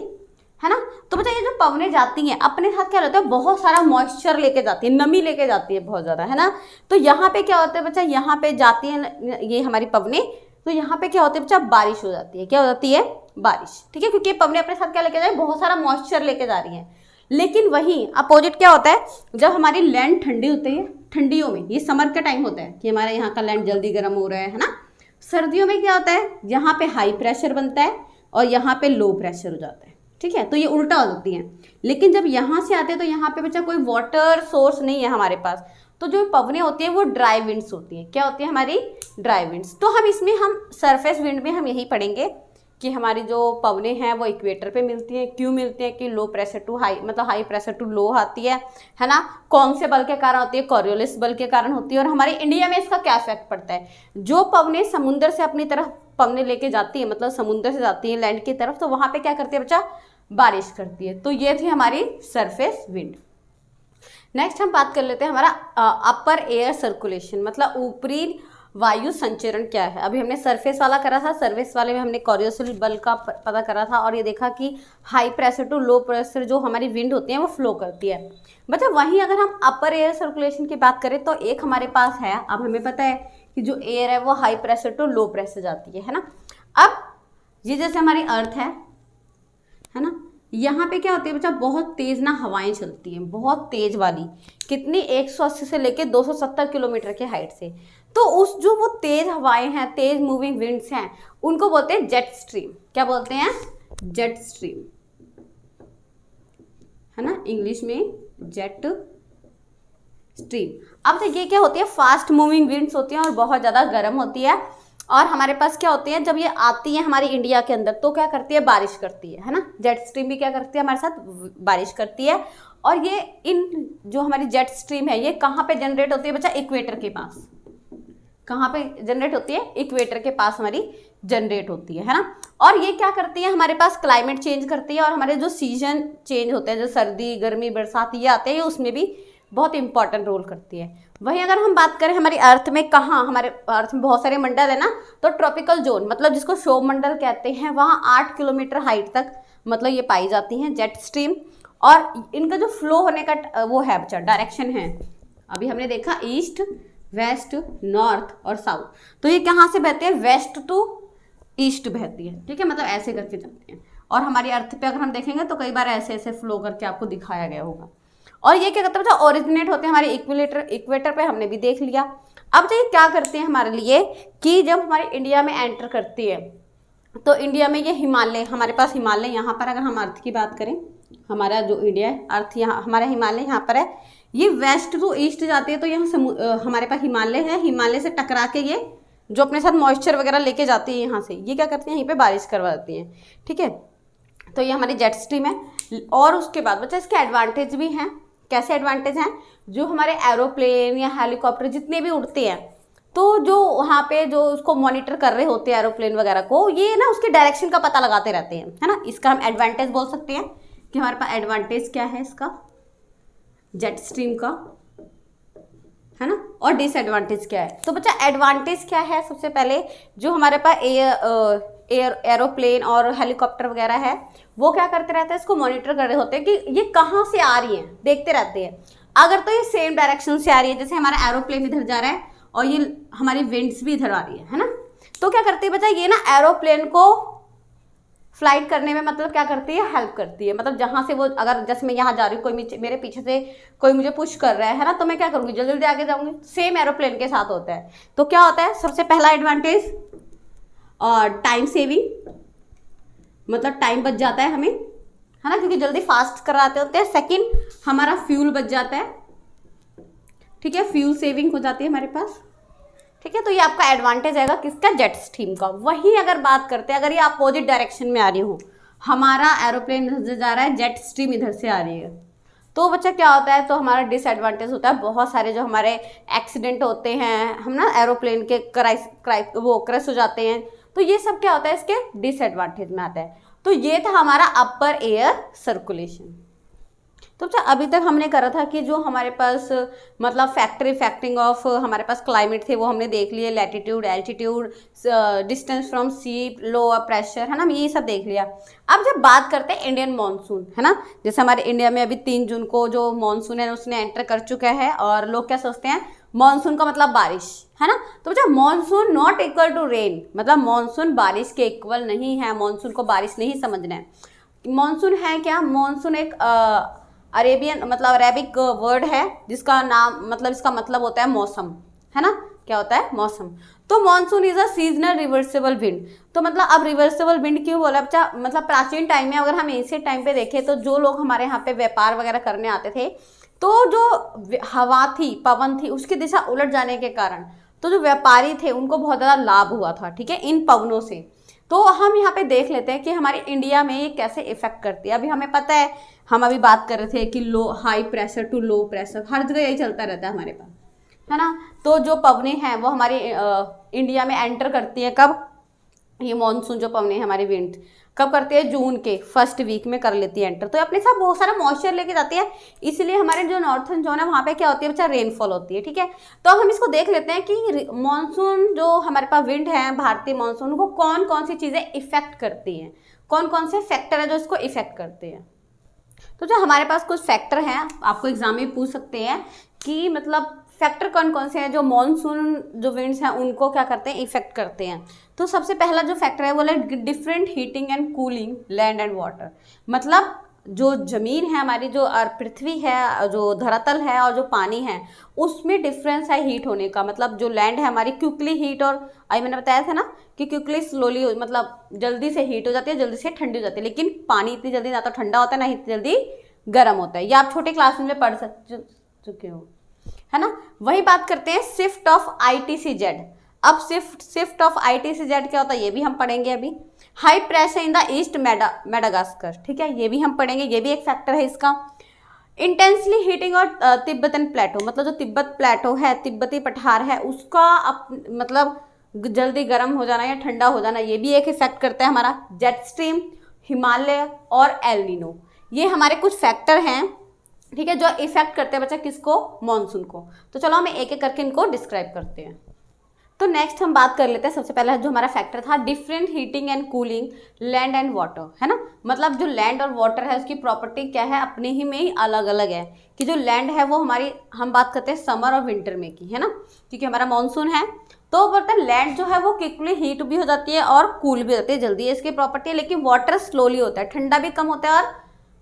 है ना। तो बच्चा ये जो पवने जाती हैं अपने साथ क्या रहता है, बहुत सारा मॉइस्चर लेके जाती है, नमी लेके जाती है बहुत ज़्यादा है ना। तो यहाँ पे क्या होता है बच्चा, यहाँ पे जाती है ये हमारी पवने, तो यहाँ पे क्या होता है बच्चा, बारिश हो जाती है। क्या हो जाती है, बारिश, ठीक है, क्योंकि पवने अपने साथ क्या लेके जा रही है, बहुत सारा मॉइस्चर लेके जा रही है। लेकिन वहीं अपोजिट क्या होता है, जब हमारी लैंड ठंडी होती है, ठंडियों में, ये समर का टाइम होता है कि हमारे यहाँ का लैंड जल्दी गर्म हो रहा है ना। सर्दियों में क्या होता है, यहाँ पे हाई प्रेशर बनता है और यहाँ पे लो प्रेशर हो जाता है, ठीक है, तो ये उल्टा हो जाती है। लेकिन जब यहाँ से आते हैं तो यहाँ पे बच्चा कोई वाटर सोर्स नहीं है हमारे पास, तो जो पवने होती है वो ड्राई विंड्स होती है। क्या होती है, हमारी ड्राई विंड्स। तो हम इसमें हम सरफेस विंड में हम यही पढ़ेंगे कि हमारी जो पवने हैं वो इक्वेटर पे मिलती हैं। क्यों मिलती हैं, कि लो प्रेशर टू हाई, मतलब हाई प्रेशर टू लो आती है ना। कौन से बल के कारण होती है, कॉरियोलिस बल के कारण होती है। और हमारे इंडिया में इसका क्या इफेक्ट पड़ता है, जो पवने समुद्र से अपनी तरफ पवने लेके जाती है, मतलब समुद्र से जाती है लैंड की तरफ, तो वहाँ पे क्या करती है बच्चा, बारिश करती है। तो ये थी हमारी सरफेस विंड। नेक्स्ट हम बात कर लेते हैं हमारा अपर एयर सर्कुलेशन, मतलब ऊपरी वायु संचरण क्या है। अभी हमने सरफेस वाला करा था, सरफेस वाले में हमने कॉरियोलिस बल का पता करा था, और ये देखा कि high pressure to low pressure जो हमारी विंड होती है वो फ्लो करती है। मतलब वहीं अगर हम अपर एयर सर्कुलेशन की बात करें तो एक हमारे पास है, अब हमें पता है कि जो एयर है वो high pressure to low pressure जाती है ना। अब ये जैसे हमारी अर्थ है ना, यहाँ पे क्या होती है बच्चा, बहुत तेज ना हवाएं चलती हैं, बहुत तेज वाली, कितनी 180 से लेके 270 किलोमीटर के हाइट से। तो उस जो वो तेज हवाएं हैं, तेज मूविंग विंड्स हैं, उनको बोलते हैं जेट स्ट्रीम। क्या बोलते हैं, जेट स्ट्रीम है ना, इंग्लिश में जेट स्ट्रीम। अब तो ये क्या होती है, फास्ट मूविंग विंड्स होती हैं और बहुत ज़्यादा गर्म होती है। और हमारे पास क्या होती है, जब ये आती है हमारी इंडिया के अंदर तो क्या करती है, बारिश करती है ना। जेट स्ट्रीम भी क्या करती है, हमारे साथ बारिश करती है। और ये इन जो हमारी जेट स्ट्रीम है ये कहाँ पे जनरेट होती है बच्चा, इक्वेटर के पास। कहाँ पे जनरेट होती है, इक्वेटर के पास हमारी जनरेट होती है ना। और ये क्या करती है, हमारे पास क्लाइमेट चेंज करती है, और हमारे जो सीजन चेंज होते हैं, जो सर्दी गर्मी बरसात ये आते हैं, उसमें भी बहुत इंपॉर्टेंट रोल करती है। वहीं अगर हम बात करें हमारी अर्थ में, कहाँ, हमारे अर्थ में बहुत सारे मंडल है ना, तो ट्रॉपिकल जोन, मतलब जिसको क्षोभ मंडल कहते हैं, वहाँ 8 किलोमीटर हाइट तक मतलब ये पाई जाती हैं जेट स्ट्रीम। और इनका जो फ्लो होने का वो है बच्चा, डायरेक्शन है, अभी हमने देखा ईस्ट वेस्ट नॉर्थ और साउथ, तो ये कहाँ से बहते हैं, वेस्ट टू ईस्ट बहती है, ठीक है, मतलब ऐसे करके जाती हैं। और हमारी अर्थ पे अगर हम देखेंगे तो कई बार ऐसे ऐसे फ्लो करके आपको दिखाया गया होगा। और ये क्या करता है, ओरिजिनेट होते हैं हमारे इक्वेटर पे, हमने भी देख लिया। अब तो ये क्या करते हैं हमारे लिए, कि जब हमारे इंडिया में एंटर करती है तो इंडिया में ये हिमालय, हमारे पास हिमालय यहाँ पर, अगर हम अर्थ की बात करें, हमारा जो इंडिया है, अर्थ यहाँ, हमारा हिमालय यहाँ पर है, ये वेस्ट टू ईस्ट जाती है, तो यहाँ हमारे पास हिमालय है, हिमालय से टकरा के ये जो अपने साथ मॉइस्चर वगैरह लेके जाती है यहाँ से, ये क्या करती हैं, यहीं पे बारिश करवा देती हैं, ठीक है। तो ये हमारी जेट स्ट्रीम है। और उसके बाद बच्चा इसके एडवांटेज भी हैं। कैसे एडवांटेज हैं, जो हमारे एरोप्लेन या हेलीकॉप्टर जितने भी उड़ते हैं, तो जो वहाँ पे जो उसको मॉनिटर कर रहे होते हैं एरोप्लेन वगैरह को, ये ना उसके डायरेक्शन का पता लगाते रहते हैं, है ना। इसका हम एडवांटेज बोल सकते हैं कि हमारे पास एडवांटेज क्या है इसका, जेट स्ट्रीम का, है ना। और डिसएडवांटेज क्या है, तो बच्चा एडवांटेज क्या है, सबसे पहले जो हमारे पास एरोप्लेन और हेलीकॉप्टर वगैरह है, वो क्या करते रहते हैं, इसको मॉनिटर कर रहे होते हैं कि ये कहाँ से आ रही हैं, देखते रहते हैं। अगर तो ये सेम डायरेक्शन से आ रही है, जैसे हमारा एरोप्लेन इधर जा रहा है और ये हमारी विंड्स भी इधर आ रही है ना, तो क्या करती है बच्चा, ये ना एरोप्लेन को फ्लाइट करने में मतलब क्या करती है, हेल्प करती है। मतलब जहाँ से वो, अगर जैसे मैं यहाँ जा रही हूँ, कोई मेरे पीछे से कोई मुझे पुश कर रहा है ना, तो मैं क्या करूँगी, जल्दी जल्दी आगे जाऊँगी। सेम एरोप्लेन के साथ होता है। तो क्या होता है, सबसे पहला एडवांटेज, और टाइम सेविंग, मतलब टाइम बच जाता है हमें, है ना, क्योंकि जल्दी फास्ट कराते होते हैं। सेकंड, हमारा फ्यूल बच जाता है, ठीक है, फ्यूल सेविंग हो जाती है हमारे पास, ठीक है। तो ये आपका एडवांटेज आएगा किसका, जेट स्ट्रीम का। वहीं अगर बात करते हैं, अगर ये अपोजिट डायरेक्शन में आ रही हो, हमारा एरोप्लेन इधर से जा रहा है, जेट स्ट्रीम इधर से आ रही है। तो बच्चा क्या होता है, तो हमारा डिसएडवांटेज होता है, बहुत सारे जो हमारे एक्सीडेंट होते हैं, हम ना एरोप्लेन के क्रैश हो जाते हैं, तो ये सब क्या होता है इसके डिसएडवांटेज में आता है। तो ये था हमारा अपर एयर सर्कुलेशन। तो बच्चा अभी तक हमने करा था कि जो हमारे पास मतलब फैक्टिंग ऑफ हमारे पास क्लाइमेट थे वो हमने देख लिए, latitude, altitude, distance from sea, lower pressure, है ना, ये सब देख लिया। अब जब बात करते हैं इंडियन मॉनसून, है ना, जैसे हमारे इंडिया में अभी 3 जून को जो मॉनसून है उसने एंटर कर चुका है, और लोग क्या सोचते हैं मॉनसून का मतलब बारिश, है ना। तो बच्चा monsoon not equal to rain, मतलब मॉनसून बारिश के इक्वल नहीं है, मॉनसून को बारिश नहीं समझना है। मॉनसून है क्या, मॉनसून एक अरेबिक वर्ड है जिसका नाम मतलब इसका मतलब होता है मौसम, है ना, क्या होता है मौसम। तो monsoon is a seasonal reversible wind. तो मतलब अब रिवर्सिबल विंड क्यों बोला बच्चा, मतलब प्राचीन टाइम में अगर हम एंशिएंट टाइम पे देखें तो जो लोग हमारे यहाँ पे व्यापार वगैरह करने आते थे, तो जो हवा थी, पवन थी, उसकी दिशा उलट जाने के कारण तो जो व्यापारी थे उनको बहुत ज़्यादा लाभ हुआ था, ठीक है, इन पवनों से। तो हम यहाँ पे देख लेते हैं कि हमारे इंडिया में ये कैसे इफेक्ट करती है। अभी हमें पता है, हम अभी बात कर रहे थे कि high pressure to low pressure, हर जगह यही चलता रहता है हमारे पास, है ना। तो जो पवनें हैं वो हमारे इंडिया में एंटर करती हैं कब, ये मॉनसून जो पवनें हमारी विंड कब करती है, जून के फर्स्ट वीक में कर लेती है एंटर। तो अपने साथ बहुत सारा मॉइस्चर लेके जाती है, इसलिए हमारे जो नॉर्थन जोन है वहाँ पे क्या होती है बच्चा, रेनफॉल होती है, ठीक है। तो अब हम इसको देख लेते हैं कि मॉनसून जो हमारे पास विंड है, भारतीय मॉनसून को कौन कौन सी चीज़ें इफेक्ट करती हैं, कौन कौन से फैक्टर है जो इसको इफेक्ट करते हैं। तो जो हमारे पास कुछ फैक्टर हैं, आपको एग्जाम में पूछ सकते हैं कि मतलब फैक्टर कौन कौन से हैं जो मॉनसून जो विंड्स हैं उनको क्या करते हैं, इफेक्ट करते हैं। तो सबसे पहला जो फैक्टर है वो है different heating and cooling land and water. मतलब जो जमीन है हमारी, जो पृथ्वी है, जो धरातल है और जो पानी है, उसमें डिफरेंस है हीट होने का। मतलब जो लैंड है हमारी क्विकली हीट, और अभी मैंने बताया था ना कि क्विकली स्लोली, मतलब जल्दी से हीट हो जाती है, जल्दी से ठंडी हो जाती है, लेकिन पानी इतनी जल्दी ना तो ठंडा होता है ना इतनी जल्दी गर्म होता है। ये आप छोटे क्लास में पढ़ चुके हो, है ना। वही बात करते हैं शिफ्ट ऑफ ITCZ। अब शिफ्ट ऑफ ITCZ क्या होता है ये भी हम पढ़ेंगे अभी। High pressure in the east Madagascar, ठीक है, ये भी हम पढ़ेंगे, ये भी एक फैक्टर है इसका। इंटेंसली हीटिंग और तिब्बतन प्लेटो, मतलब जो तिब्बत प्लेटो है, तिब्बती पठार है, उसका मतलब जल्दी गर्म हो जाना या ठंडा हो जाना, ये भी एक इफेक्ट करता है हमारा। जेट स्ट्रीम, हिमालय और एल नीनो, ये हमारे कुछ फैक्टर हैं, ठीक है, जो इफेक्ट करते हैं बच्चा किसको, मॉनसून को। तो चलो हम एक एक करके इनको डिस्क्राइब करते हैं। तो नेक्स्ट हम बात कर लेते हैं, सबसे पहला जो हमारा फैक्टर था different heating and cooling land and water, है ना। मतलब जो लैंड और वाटर है उसकी प्रॉपर्टी क्या है, अपने ही में ही अलग अलग है। कि जो लैंड है वो हमारी, हम बात करते हैं समर और विंटर में की, है ना, क्योंकि हमारा मानसून है। तो बट लैंड जो है वो क्विकली हीट भी हो जाती है और कूल भी होती है, जल्दी है इसकी प्रॉपर्टी है। लेकिन वाटर स्लोली होता है, ठंडा भी कम होता है और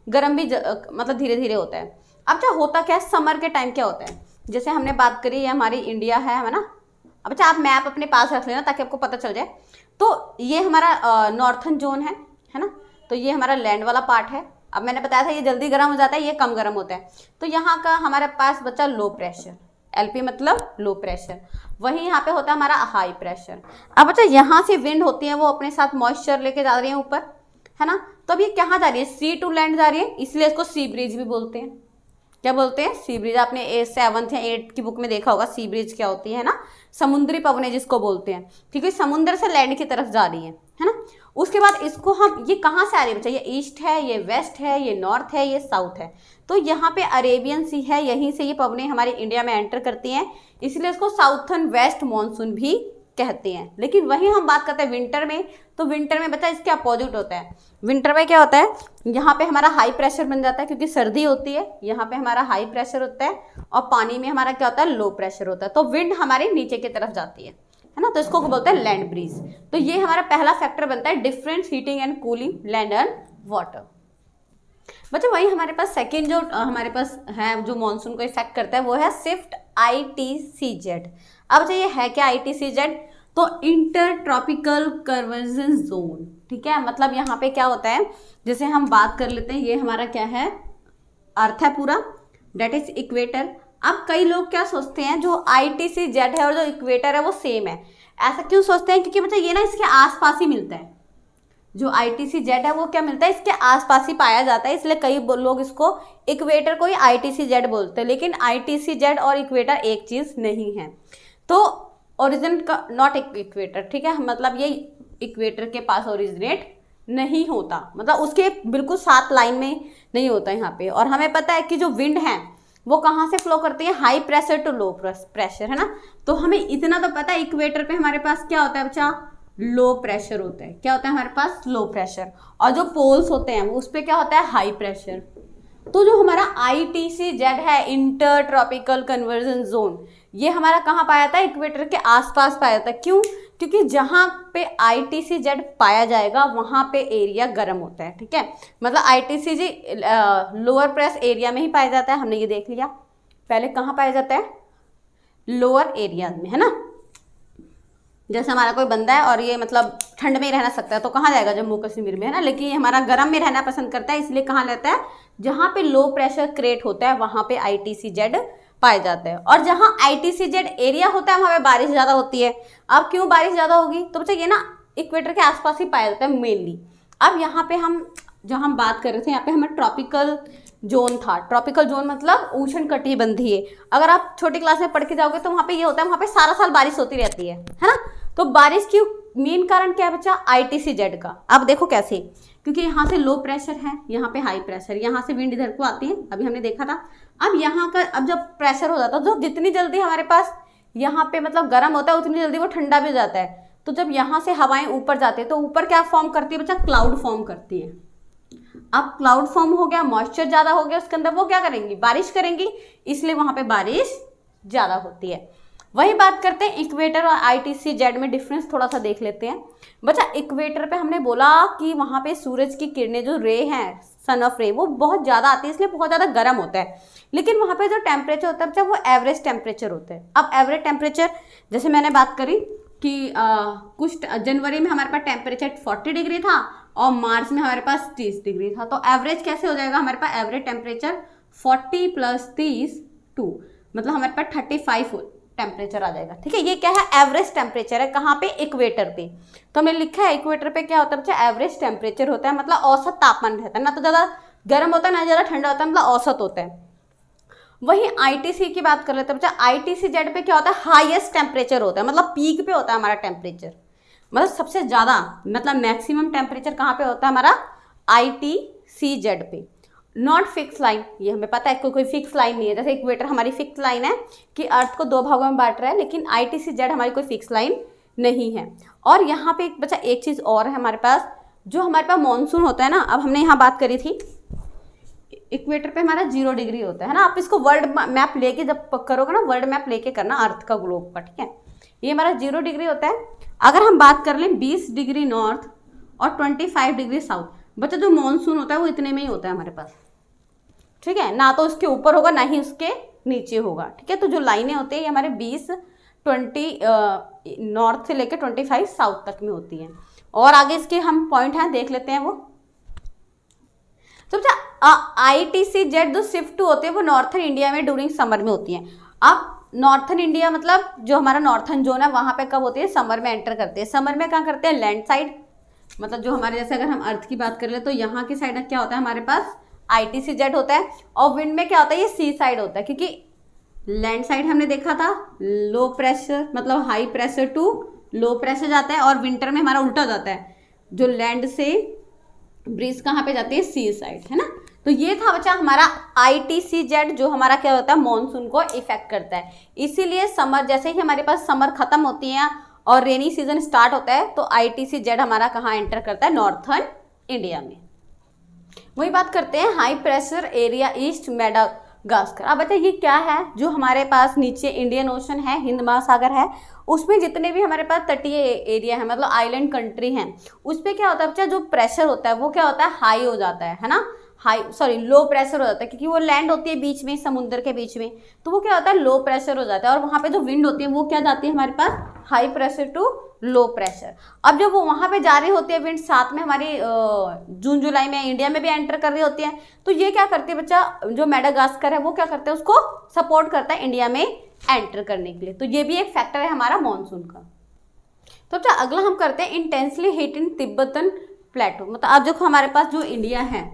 गर्म भी मतलब धीरे धीरे होता है। अब क्या होता क्या है, समर के टाइम क्या होता है, जैसे हमने बात करी ये हमारी इंडिया है ना। अब अच्छा आप मैप अपने पास रख लेना ताकि आपको पता चल जाए। तो ये हमारा नॉर्थन जोन है ना, तो ये हमारा लैंड वाला पार्ट है। अब मैंने बताया था ये जल्दी गर्म हो जाता है, ये कम गर्म होता है। तो यहाँ का हमारे पास बचा लो प्रेशर, LP मतलब लो प्रेशर। वही यहाँ पे होता है हमारा हाई प्रेशर। अब अच्छा यहाँ से विंड होती है वो अपने साथ मॉइस्चर लेके जा रही है ऊपर, है ना। तो अब ये कहाँ जा रही है, सी टू लैंड जा रही है, इसलिए इसको सी ब्रिज भी बोलते हैं। क्या बोलते हैं, सी ब्रिज। आपने 7th या 8th की बुक में देखा होगा सी ब्रिज क्या होती है ना, समुद्री पवनें जिसको बोलते हैं, क्योंकि समुद्र से लैंड की तरफ जा रही है ना। उसके बाद इसको हम, ये कहाँ से आ रही है बच्चा, ये ईस्ट है, ये वेस्ट है, ये नॉर्थ है, ये साउथ है। तो यहाँ पे अरेबियन सी है, यहीं से ये पवनें हमारे इंडिया में एंटर करती हैं, इसलिए इसको साउथर्न वेस्ट मानसून भी कहते हैं। लेकिन वही हम बात करते हैं विंटर में, तो विंटर में बच्चा इसके अपोजिट होता है। विंटर में क्या होता है, यहाँ पे हमारा हाई प्रेशर बन जाता है क्योंकि सर्दी होती है, यहाँ पे हमारा हाई प्रेशर होता है और पानी में हमारा क्या होता है, लो प्रेशर होता है। तो विंड हमारे नीचे की तरफ जाती है ना, तो इसको बोलते हैं लैंड ब्रीज। तो ये हमारा पहला फैक्टर बनता है different heating and cooling land and water. बच्चा वही हमारे पास सेकेंड जो हमारे पास है जो मानसून को इफेक्ट करता है वो है शिफ्ट ITCZ। अब बच्चा ये है क्या ITCZ, तो इंटर ट्रॉपिकल कन्वर्जन जोन, ठीक है। मतलब यहाँ पे क्या होता है, जैसे हम बात कर लेते हैं, ये हमारा क्या है, अर्थ है पूरा, डेट इज इक्वेटर। अब कई लोग क्या सोचते हैं, जो ITCZ है और जो इक्वेटर है वो सेम है। ऐसा क्यों सोचते हैं, क्योंकि बच्चा ये ना इसके आसपास ही मिलता है, जो ITCZ है वो क्या मिलता है, इसके आसपास ही पाया जाता है, इसलिए कई लोग इसको इक्वेटर को ही ITCZ बोलते हैं, लेकिन ITCZ और इक्वेटर एक चीज नहीं है। तो ओरिजिन का नॉट इक्वेटर, ठीक है, मतलब ये इक्वेटर के पास ओरिजिनेट नहीं होता, मतलब उसके बिल्कुल साथ लाइन में नहीं होता यहाँ पे। और हमें पता है कि जो विंड है वो कहाँ से फ्लो करती है, high pressure to low pressure, है ना। तो हमें इतना तो पता है इक्वेटर पे हमारे पास क्या होता है बच्चा, लो प्रेशर होता है। क्या होता है हमारे पास, लो प्रेशर। और जो पोल्स होते हैं उस पर क्या होता है, हाई प्रेशर। तो जो हमारा ITCZ है, इंटर ट्रॉपिकल कन्वर्जन जोन, ये हमारा कहाँ पाया जाता है, इक्वेटर के आसपास पाया जाता है। क्यों, क्योंकि जहाँ पे ITCZ पाया जाएगा वहाँ पे एरिया गर्म होता है, ठीक है। मतलब ITCZ लोअर प्रेस एरिया में ही पाया जाता है, हमने ये देख लिया। पहले कहाँ पाया जाता है, लोअर एरिया में, है ना। जैसे हमारा कोई बंदा है और ये मतलब ठंड में ही रहना सकता है, तो कहाँ जाएगा, जम्मू कश्मीर में, है ना। लेकिन ये हमारा गर्म में रहना पसंद करता है, इसलिए कहाँ रहता है, जहाँ पे लो प्रेशर क्रिएट होता है वहाँ पे ITCZ पाए जाते हैं। और जहाँ ITCZ एरिया होता है वहाँ पे बारिश ज़्यादा होती है। अब क्यों बारिश ज़्यादा होगी, तो बच्चा ये ना इक्वेटर के आसपास ही पाया जाता है मेनली। अब यहाँ पे हम बात कर रहे थे, यहाँ पे हमें ट्रॉपिकल जोन था। ट्रॉपिकल जोन मतलब उष्णकटिबंधीय। अगर आप छोटी क्लास में पढ़ के जाओगे तो वहाँ पे ये होता है, वहाँ पे सारा साल बारिश होती रहती है ना। तो बारिश की मेन कारण क्या है बच्चा, ITCZ का। अब देखो कैसे, क्योंकि यहाँ से लो प्रेशर है, यहाँ पे हाई प्रेशर, यहाँ से विंड इधर को आती है, अभी हमने देखा था। अब यहाँ का अब जब प्रेशर हो जाता है तो जितनी जल्दी हमारे पास यहाँ पे मतलब गर्म होता है उतनी जल्दी वो ठंडा भी हो जाता है। तो जब यहाँ से हवाएं ऊपर जाती है तो ऊपर क्या फॉर्म करती है बच्चा, क्लाउड फॉर्म करती है। अब क्लाउड फॉर्म हो गया, मॉइस्चर ज़्यादा हो गया उसके अंदर, वो क्या करेंगी, बारिश करेंगी, इसलिए वहाँ पे बारिश ज़्यादा होती है। वही बात करते हैं इक्वेटर और ITCZ में डिफरेंस थोड़ा सा देख लेते हैं बच्चा। इक्वेटर पे हमने बोला कि वहाँ पे सूरज की किरणें जो रे हैं, सन ऑफ रे, वो बहुत ज़्यादा आती है, इसलिए बहुत ज़्यादा गर्म होता है। लेकिन वहाँ पे जो टेम्परेचर होता है बच्चा वो एवरेज टेम्परेचर होता है। अब एवरेज टेम्परेचर जैसे मैंने बात करी कि कुछ जनवरी में हमारे पास टेम्परेचर 40 डिग्री था और मार्च में हमारे पास 30 डिग्री था। तो एवरेज कैसे हो जाएगा, हमारे पास एवरेज टेम्परेचर 40 + 30 2, मतलब हमारे पास 35 टेम्परेचर आ जाएगा, ठीक है। ये क्या है, एवरेज टेम्परेचर है, कहाँ पे, इक्वेटर पे। तो हमने लिखा है इक्वेटर पे क्या होता है बच्चा, एवरेज टेम्परेचर होता है, मतलब औसत तापमान रहता है, ना तो ज़्यादा गर्म होता है ना ज़्यादा ठंडा होता है, मतलब औसत होता है। वही ITC की बात कर लेते हैं बच्चा। ITCZ पे क्या होता है, हाईएस्ट टेम्परेचर होता है, मतलब पीक पे होता है हमारा टेम्परेचर, मतलब सबसे ज़्यादा, मतलब मैक्सिमम टेम्परेचर कहाँ पे होता है हमारा, ITCZ पे। नॉट फिक्स लाइन, ये हमें पता है कोई फिक्स लाइन नहीं है। जैसे इक्वेटर हमारी फिक्स लाइन है कि अर्थ को 2 भागों में बांट रहा है, लेकिन ITCZ हमारी कोई फिक्स लाइन नहीं है। और यहाँ पे एक बच्चा एक चीज़ और है हमारे पास, जो हमारे पास मानसून होता है ना। अब हमने यहाँ बात करी थी इक्वेटर पे हमारा 0 डिग्री होता है ना। आप इसको वर्ल्ड मैप लेके जब करोगे ना, वर्ल्ड मैप लेके करना अर्थ का, ग्लोब का, ठीक है। ये हमारा 0 डिग्री होता है। अगर हम बात कर लें 20 डिग्री नॉर्थ और 25 डिग्री साउथ, बच्चा जो मानसून होता है वो इतने में ही होता है हमारे पास, ठीक है, ना तो उसके ऊपर होगा ना ही उसके नीचे होगा, ठीक है। तो जो लाइनें होती है ये हमारे 20 नॉर्थ से लेकर 25 साउथ तक में होती हैं। और आगे इसके हम पॉइंट हैं देख लेते हैं वो। तो ITCZ जो शिफ्ट होते हैं वो नॉर्थन इंडिया में ड्यूरिंग समर में होती हैं। अब नॉर्थन इंडिया मतलब जो हमारा नॉर्थन जोन है वहाँ पे कब होती है, समर में एंटर करते हैं। समर में कहाँ करते हैं, लैंड साइड, मतलब जो हमारे जैसे अगर हम अर्थ की बात कर ले तो यहाँ की साइड क्या होता है हमारे पास, ITCZ होता है। और विंड में क्या होता है, ये सी साइड होता है, क्योंकि लैंड साइड हमने देखा था लो प्रेशर मतलब high pressure to low pressure जाता है, और विंटर में हमारा उल्टा जाता है, जो लैंड से ब्रीज कहाँ पे जाती है, सी साइड, है ना। तो ये था बच्चा हमारा ITCZ जो हमारा क्या होता है, मॉनसून को इफेक्ट करता है। इसीलिए समर, जैसे ही हमारे पास समर खत्म होती है और रेनी सीजन स्टार्ट होता है तो ITCZ हमारा कहाँ एंटर करता है, नॉर्थन इंडिया में। वही बात करते हैं high pressure area east Madagascar. अब बच्चा ये क्या है, जो हमारे पास नीचे इंडियन ओशन है, हिंद महासागर है, उसमें जितने भी हमारे पास तटीय एरिया है, मतलब आइलैंड कंट्री हैं, उस पर क्या होता है बच्चा, जो प्रेशर होता है वो क्या होता है, हाई हो जाता है ना, लो प्रेशर हो जाता है, क्योंकि वो लैंड होती है बीच में, समुद्र के बीच में, तो वो क्या होता है, लो प्रेशर हो जाता है। और वहाँ पे जो विंड होती है वो क्या जाती है हमारे पास, high pressure to low pressure. अब जब वो वहाँ पे जा रही होती है विंड, साथ में हमारी जून जुलाई में इंडिया में भी एंटर कर रही होती है, तो ये क्या करती है बच्चा, जो मेडागास्कर है वो क्या करते हैं, उसको सपोर्ट करता है इंडिया में एंटर करने के लिए। तो ये भी एक फैक्टर है हमारा मॉनसून का। तो बच्चा अगला हम करते हैं इंटेंसली हीट इन तिब्बतन प्लेटो, मतलब अब देखो हमारे पास जो इंडिया है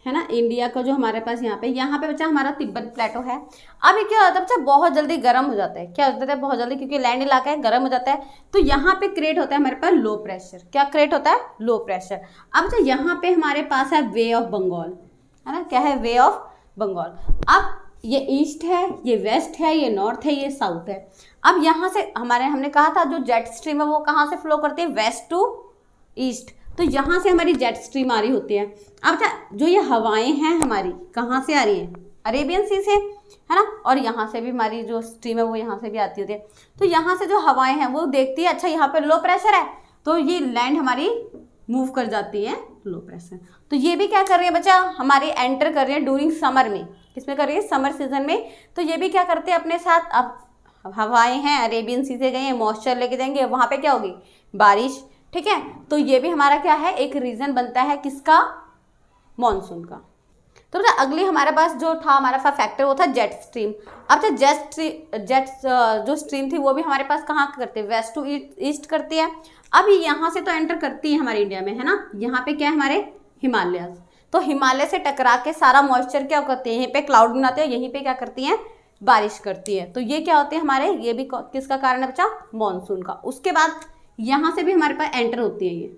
ना, इंडिया का जो हमारे पास यहाँ पे बच्चा हमारा तिब्बत प्लेटो है। अब ये क्या होता है बच्चा, बहुत जल्दी गर्म हो जाता है। क्या हो जाता है बहुत जल्दी, क्योंकि लैंड इलाका है, गर्म हो जाता है। तो यहाँ पे क्रिएट होता है हमारे पास लो प्रेशर। क्या क्रिएट होता है? लो प्रेशर। अब बच्चा यहाँ पे हमारे पास है वे ऑफ बंगाल, है ना, क्या है? Bay of Bengal. अब ये ईस्ट है, ये वेस्ट है, ये नॉर्थ है, ये साउथ है। अब यहाँ से हमने कहा था जो जेट स्ट्रीम है वो कहाँ से फ्लो करती है? West to east. तो यहाँ से हमारी जेट स्ट्रीम आ रही होती है। अब जो ये हवाएं हैं हमारी कहाँ से आ रही हैं? अरेबियन सी से, है ना, और यहाँ से भी हमारी जो स्ट्रीम है वो यहाँ से भी आती होती है। तो यहाँ से जो हवाएं हैं वो देखती है अच्छा यहाँ पे लो प्रेशर है, तो ये लैंड हमारी मूव कर जाती है लो प्रेशर। तो ये भी क्या कर रही है बच्चा, हमारी एंटर कर रही है ड्यूरिंग समर में। किसमें कर रही है? समर सीजन में। तो ये भी क्या करते हैं अपने साथ, अब हवाएं हैं अरेबियन सी से गई हैं, मॉइस्चर लेके जाएंगे, वहाँ पे क्या होगी? बारिश। ठीक है, तो ये भी हमारा क्या है? एक रीजन बनता है किसका? मॉनसून का। तो अगली हमारे पास जो था हमारा फैक्टर वो था जेट स्ट्रीम। अब तो जेट जो स्ट्रीम थी वो भी हमारे पास कहाँ करती है? वेस्ट टू ईस्ट करती है। अब ये यहाँ से तो एंटर करती है हमारे इंडिया में, है ना। यहाँ पे क्या है हमारे? हिमालय। तो हिमालय से टकरा के सारा मॉइस्चर क्या करती है? यहीं पे क्लाउड बनाते हैं, यहीं पे क्या करती हैं? बारिश करती है। तो ये क्या होते हैं हमारे? ये भी किसका कारण है बच्चा? मॉनसून का। उसके बाद यहाँ से भी हमारे पास एंटर होती है ये,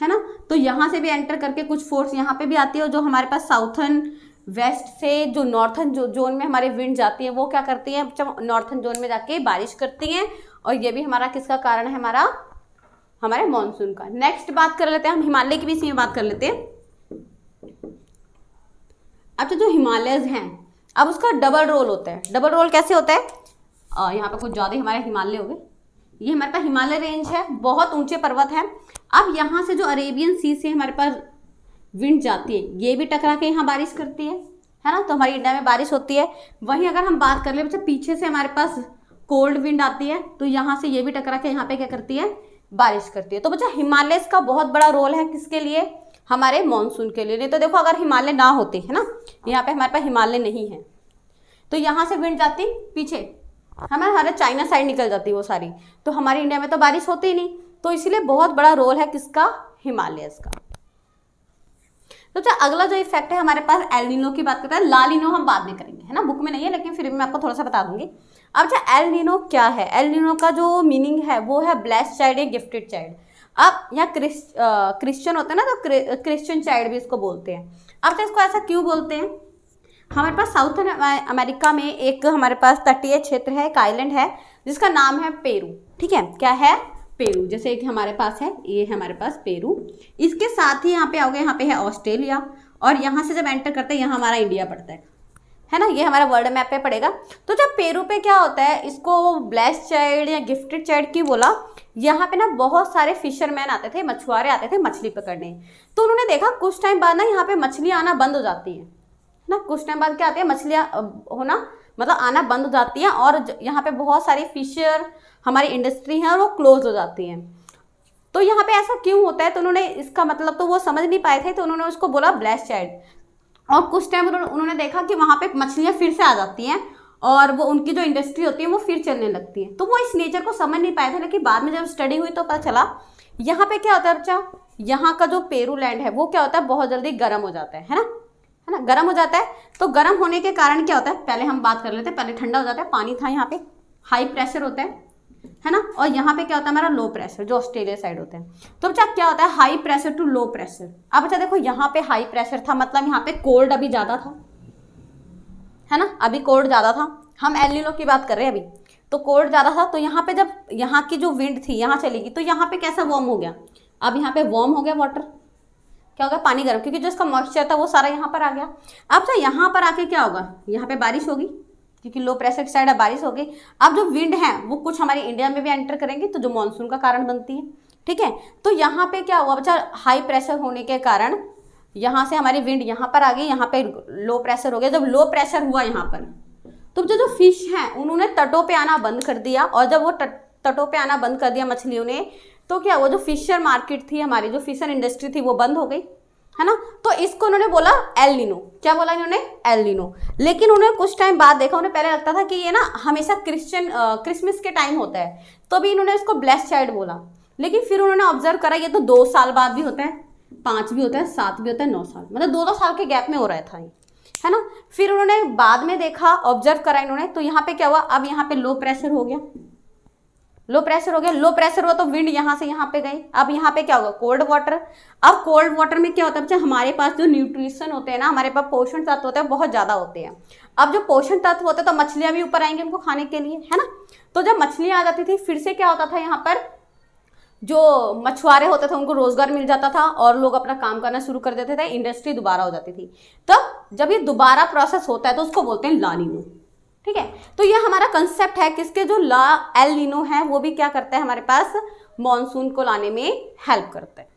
है ना। तो यहाँ से भी एंटर करके कुछ फोर्स यहाँ पे भी आती है, जो हमारे पास साउथर्न वेस्ट से जो नॉर्थन जोन में हमारे विंड जाती है वो क्या करती है? नॉर्थन जोन में जाके बारिश करती हैं। और ये भी हमारा किसका कारण है? हमारे मॉनसून का। नेक्स्ट बात कर लेते हैं हम हिमालय की भी इसी में बात कर लेते हैं। अब जो हिमालयज हैं, अब उसका डबल रोल होता है। डबल रोल कैसे होता है? यहाँ पे कुछ ज़्यादा हमारे हिमालय हो गए। ये हमारे पास हिमालय रेंज है, बहुत ऊंचे पर्वत है। अब यहाँ से जो अरेबियन सी से हमारे पास विंड जाती है, ये भी टकरा के यहाँ बारिश करती है ना। तो हमारी इंडिया में बारिश होती है। वहीं अगर हम बात कर ले बच्चा, पीछे से हमारे पास कोल्ड विंड आती है, तो यहाँ से ये भी टकरा के यहाँ पे क्या करती है? बारिश करती है। तो बच्चा हिमालय का बहुत बड़ा रोल है किसके लिए? हमारे मॉनसून के लिए। नहीं तो देखो अगर हिमालय ना होते, है ना, यहाँ पे हमारे पास हिमालय नहीं है, तो यहाँ से विंड जाती पीछे हमारे चाइना साइड निकल जाती वो सारी, तो हमारी इंडिया में तो बारिश होती ही नहीं। तो इसलिए बहुत बड़ा रोल है किसका? हिमालयस का। तो अच्छा अगला जो इफेक्ट है हमारे पास एल नीनो की बात करते हैं। ला नीनो हम बाद में करेंगे, है ना, बुक में नहीं है लेकिन फिर भी मैं आपको थोड़ा सा बता दूंगी। अब अच्छा एल नीनो क्या है? एल नीनो का जो मीनिंग है वो है ब्लेस्ड चाइल्ड या गिफ्टेड चाइल्ड। अब यहाँ क्रिश्चियन होते हैं ना, तो क्रिश्चियन चाइल्ड भी इसको बोलते हैं। अब इसको ऐसा क्यों बोलते हैं? हमारे पास साउथर्न अमेरिका में एक हमारे पास तटीय क्षेत्र है, एक आइलैंड है जिसका नाम है पेरू। ठीक है, क्या है? पेरू। जैसे एक हमारे पास है, ये है हमारे पास पेरू। इसके साथ ही यहाँ पे आओगे, यहाँ पे है ऑस्ट्रेलिया, और यहाँ से जब एंटर करते हैं यहाँ हमारा इंडिया पड़ता है ना। ये हमारा वर्ल्ड मैप पे पड़ेगा। तो जब पेरू पे क्या होता है, इसको ब्लेस्ड चाइल्ड या गिफ्टेड चाइल्ड क्यों बोला? यहाँ पे ना बहुत सारे फिशरमैन आते थे, मछुआरे आते थे मछली पकड़ने। तो उन्होंने देखा कुछ टाइम बाद ना यहाँ पे मछलियाँ आना बंद हो जाती है ना। कुछ टाइम बाद क्या आती है? मछलियाँ होना मतलब आना बंद हो जाती हैं, और यहाँ पे बहुत सारी फिशर हमारी इंडस्ट्री है और वो क्लोज हो जाती हैं। तो यहाँ पे ऐसा क्यों होता है? तो उन्होंने इसका मतलब तो वो समझ नहीं पाए थे, तो उन्होंने उसको बोला ब्लेस्ड चाइल्ड। और कुछ टाइम उन्होंने देखा कि वहाँ पे मछलियाँ फिर से आ जाती हैं और वो उनकी जो इंडस्ट्री होती है वो फिर चलने लगती है। तो वो इस नेचर को समझ नहीं पाए थे, लेकिन बाद में जब स्टडी हुई तो पता चला यहाँ पे क्या होता है बच्चा, यहाँ का जो पेरू लैंड है वो क्या होता है? बहुत जल्दी गर्म हो जाता है ना, गर्म हो जाता है। तो गर्म होने के कारण क्या होता है? पहले हम बात कर लेते हैं। पहले ठंडा हो जाता है, पानी था यहाँ पे, हाई प्रेशर होता है ना। और यहाँ पे क्या होता है? हमारा लो प्रेशर, जो ऑस्ट्रेलिया साइड होता है। तो बच्चा क्या होता है? High pressure to low pressure. अब बच्चा देखो यहाँ पे हाई प्रेशर था, मतलब यहाँ पे कोल्ड अभी ज़्यादा था, है ना, अभी कोल्ड ज़्यादा था। हम एल नीनो की बात कर रहे हैं अभी, तो कोल्ड ज़्यादा था। तो यहाँ पे जब यहाँ की जो विंड थी यहाँ चलेगी, तो यहाँ पे कैसा वार्म हो गया? अब यहाँ पे वार्म हो गया वाटर, क्या होगा? पानी गर्म, क्योंकि जो इसका मॉइस्चर था वो सारा यहाँ पर आ गया। अब तो यहाँ पर आके क्या होगा? यहाँ पे बारिश होगी, क्योंकि लो प्रेशर की साइड बारिश होगी। अब जो विंड है वो कुछ हमारी इंडिया में भी एंटर करेंगे, तो जो मानसून का कारण बनती है। ठीक है, तो यहाँ पे क्या हुआ बच्चा? हाई प्रेशर होने के कारण यहाँ से हमारी विंड यहाँ पर आ गई, यहाँ पे लो प्रेशर हो गया। जब लो प्रेशर हुआ यहाँ पर, तो जो फिश हैं उन्होंने तटों पे आना बंद कर दिया, और जब वो तटों पे आना बंद कर दिया मछलियों ने, तो क्या हुआ? जो फिशर मार्केट थी हमारी, जो फिशर इंडस्ट्री थी वो बंद हो गई, है ना। तो इसको उन्होंने बोला एल नीनो। क्या बोला इन्होंने? El Nino. लेकिन उन्होंने कुछ टाइम बाद देखा, उन्हें पहले लगता था कि ये ना हमेशा क्रिसमस के टाइम होता है, तो भी इन्होंने इसको ब्लेस्ड चाइल्ड बोला। लेकिन फिर उन्होंने ऑब्जर्व करा ये तो 2 साल बाद भी होता है, 5 भी होता है, 7 भी होता है, 9 साल, मतलब 2-2 साल के गैप में हो रहा था ये, है ना। फिर उन्होंने बाद में देखा, ऑब्जर्व करा इन्होंने, तो यहाँ पे क्या हुआ, अब यहाँ पे लो प्रेशर हो गया, लो प्रेशर हो गया, लो प्रेशर हुआ तो विंड यहाँ से यहाँ पे गई, अब यहाँ पे क्या होगा, कोल्ड वाटर। अब कोल्ड वाटर में क्या होता है बच्चा, हमारे पास जो न्यूट्रिशन होते हैं ना, हमारे पास पोषण तत्व होते हैं, बहुत ज्यादा होते हैं। अब जो पोषण तत्व होते हैं तो मछलियां भी ऊपर आएंगी उनको खाने के लिए, है ना। तो जब मछलियां आ जाती थी, फिर से क्या होता था, यहाँ पर जो मछुआरे होते थे उनको रोजगार मिल जाता था और लोग अपना काम करना शुरू कर देते थे, इंडस्ट्री दोबारा हो जाती थी। तब जब ये दोबारा प्रोसेस होता है तो उसको बोलते हैं ला नीनो, ठीक है। तो ये हमारा कंसेप्ट है किसके, जो ला एल नीनो है वो भी क्या करता है, हमारे पास मॉनसून को लाने में हेल्प करता है।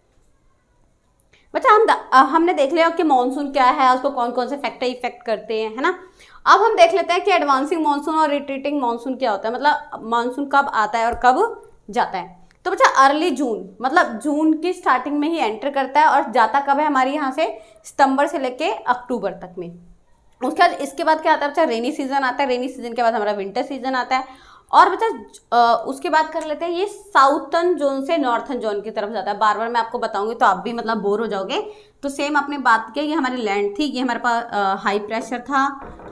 बच्चा हमने देख लिया कि मॉनसून क्या है, उसको कौन कौन से फैक्टर इफेक्ट करते हैं, है ना। अब हम देख लेते हैं कि एडवांसिंग मॉनसून और रिट्रीटिंग मॉनसून क्या होता है, मतलब मॉनसून कब आता है और कब जाता है। तो बच्चा अर्ली जून, मतलब जून की स्टार्टिंग में ही एंटर करता है और जाता कब है, हमारे यहाँ से सितंबर से लेके अक्टूबर तक में। उसके बाद इसके बाद क्या आता है बच्चा, रेनी सीजन आता है, रेनी सीजन के बाद हमारा विंटर सीजन आता है। और बच्चा उसके बाद कर लेते हैं, ये साउथर्न जोन से नॉर्थर्न जोन की तरफ जाता है। बार बार मैं आपको बताऊंगी तो आप भी मतलब बोर हो जाओगे। तो सेम अपने बात की, ये हमारी लैंड थी, ये हमारे पास हाई प्रेशर था,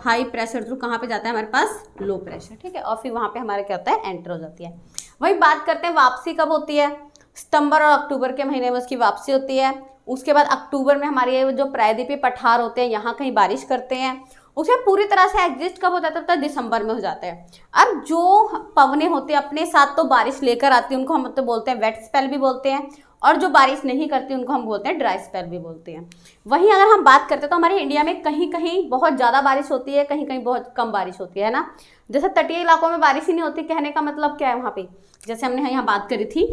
हाई प्रेशर थ्रू कहाँ पे जाता है, हमारे पास लो प्रेशर, ठीक है। और फिर वहाँ पे हमारे क्या होता है, एंटर हो जाती है। वही बात करते हैं वापसी कब होती है, सितंबर और अक्टूबर के महीने में उसकी वापसी होती है। उसके बाद अक्टूबर में हमारे जो प्रायद्वीपीय पठार होते हैं यहाँ कहीं बारिश करते हैं। उसे पूरी तरह से एग्जिस्ट कब हो जाता है, दिसंबर में हो जाता है। अब जो पवने होते हैं अपने साथ तो बारिश लेकर आती है, उनको हम तो बोलते हैं वेट स्पेल भी बोलते हैं, और जो बारिश नहीं करती उनको हम बोलते हैं ड्राई स्पेल भी बोलते हैं। वहीं अगर हम बात करते हैं तो हमारे इंडिया में कहीं कहीं बहुत ज़्यादा बारिश होती है, कहीं कहीं बहुत कम बारिश होती है ना। जैसे तटीय इलाकों में बारिश ही नहीं होती, कहने का मतलब क्या है वहाँ पे, जैसे हमने यहाँ बात करी थी,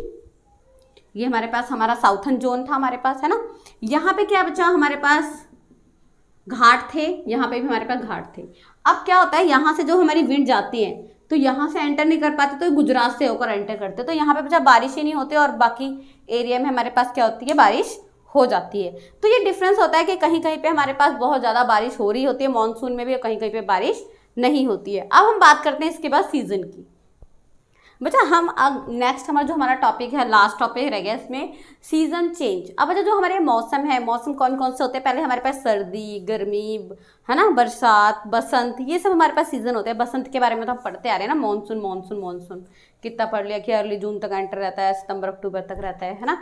ये हमारे पास हमारा साउथर्न जोन था हमारे पास, है ना। यहाँ पे क्या बचा, हमारे पास घाट थे, यहाँ पे भी हमारे पास घाट थे। अब क्या होता है, यहाँ से जो हमारी विंड जाती है तो यहाँ से एंटर नहीं कर पाते, तो गुजरात से होकर एंटर करते, तो यहाँ पे बचा बारिश ही नहीं होती और बाकी एरिया में हमारे पास क्या होती है, बारिश हो जाती है। तो ये डिफरेंस होता है कि कहीं कहीं पे हमारे पास बहुत ज़्यादा बारिश हो रही होती है मानसून में भी, और कहीं कहीं पे बारिश नहीं होती है। अब हम बात करते हैं इसके बाद सीजन की। बच्चा हम अब नेक्स्ट हमारा जो हमारा टॉपिक है, लास्ट टॉपिक रह गया इसमें, सीजन चेंज। अब बच्चा जो हमारे मौसम है, मौसम कौन कौन से होते हैं, पहले हमारे पास सर्दी, गर्मी, है ना, बरसात, बसंत, ये सब हमारे पास सीजन होते हैं। बसंत के बारे में तो हम पढ़ते आ रहे हैं ना, मॉनसून मॉनसून मॉनसून कितना पढ़ लिया कि अर्ली जून तक एंटर रहता है, सितंबर अक्टूबर तक रहता है ना।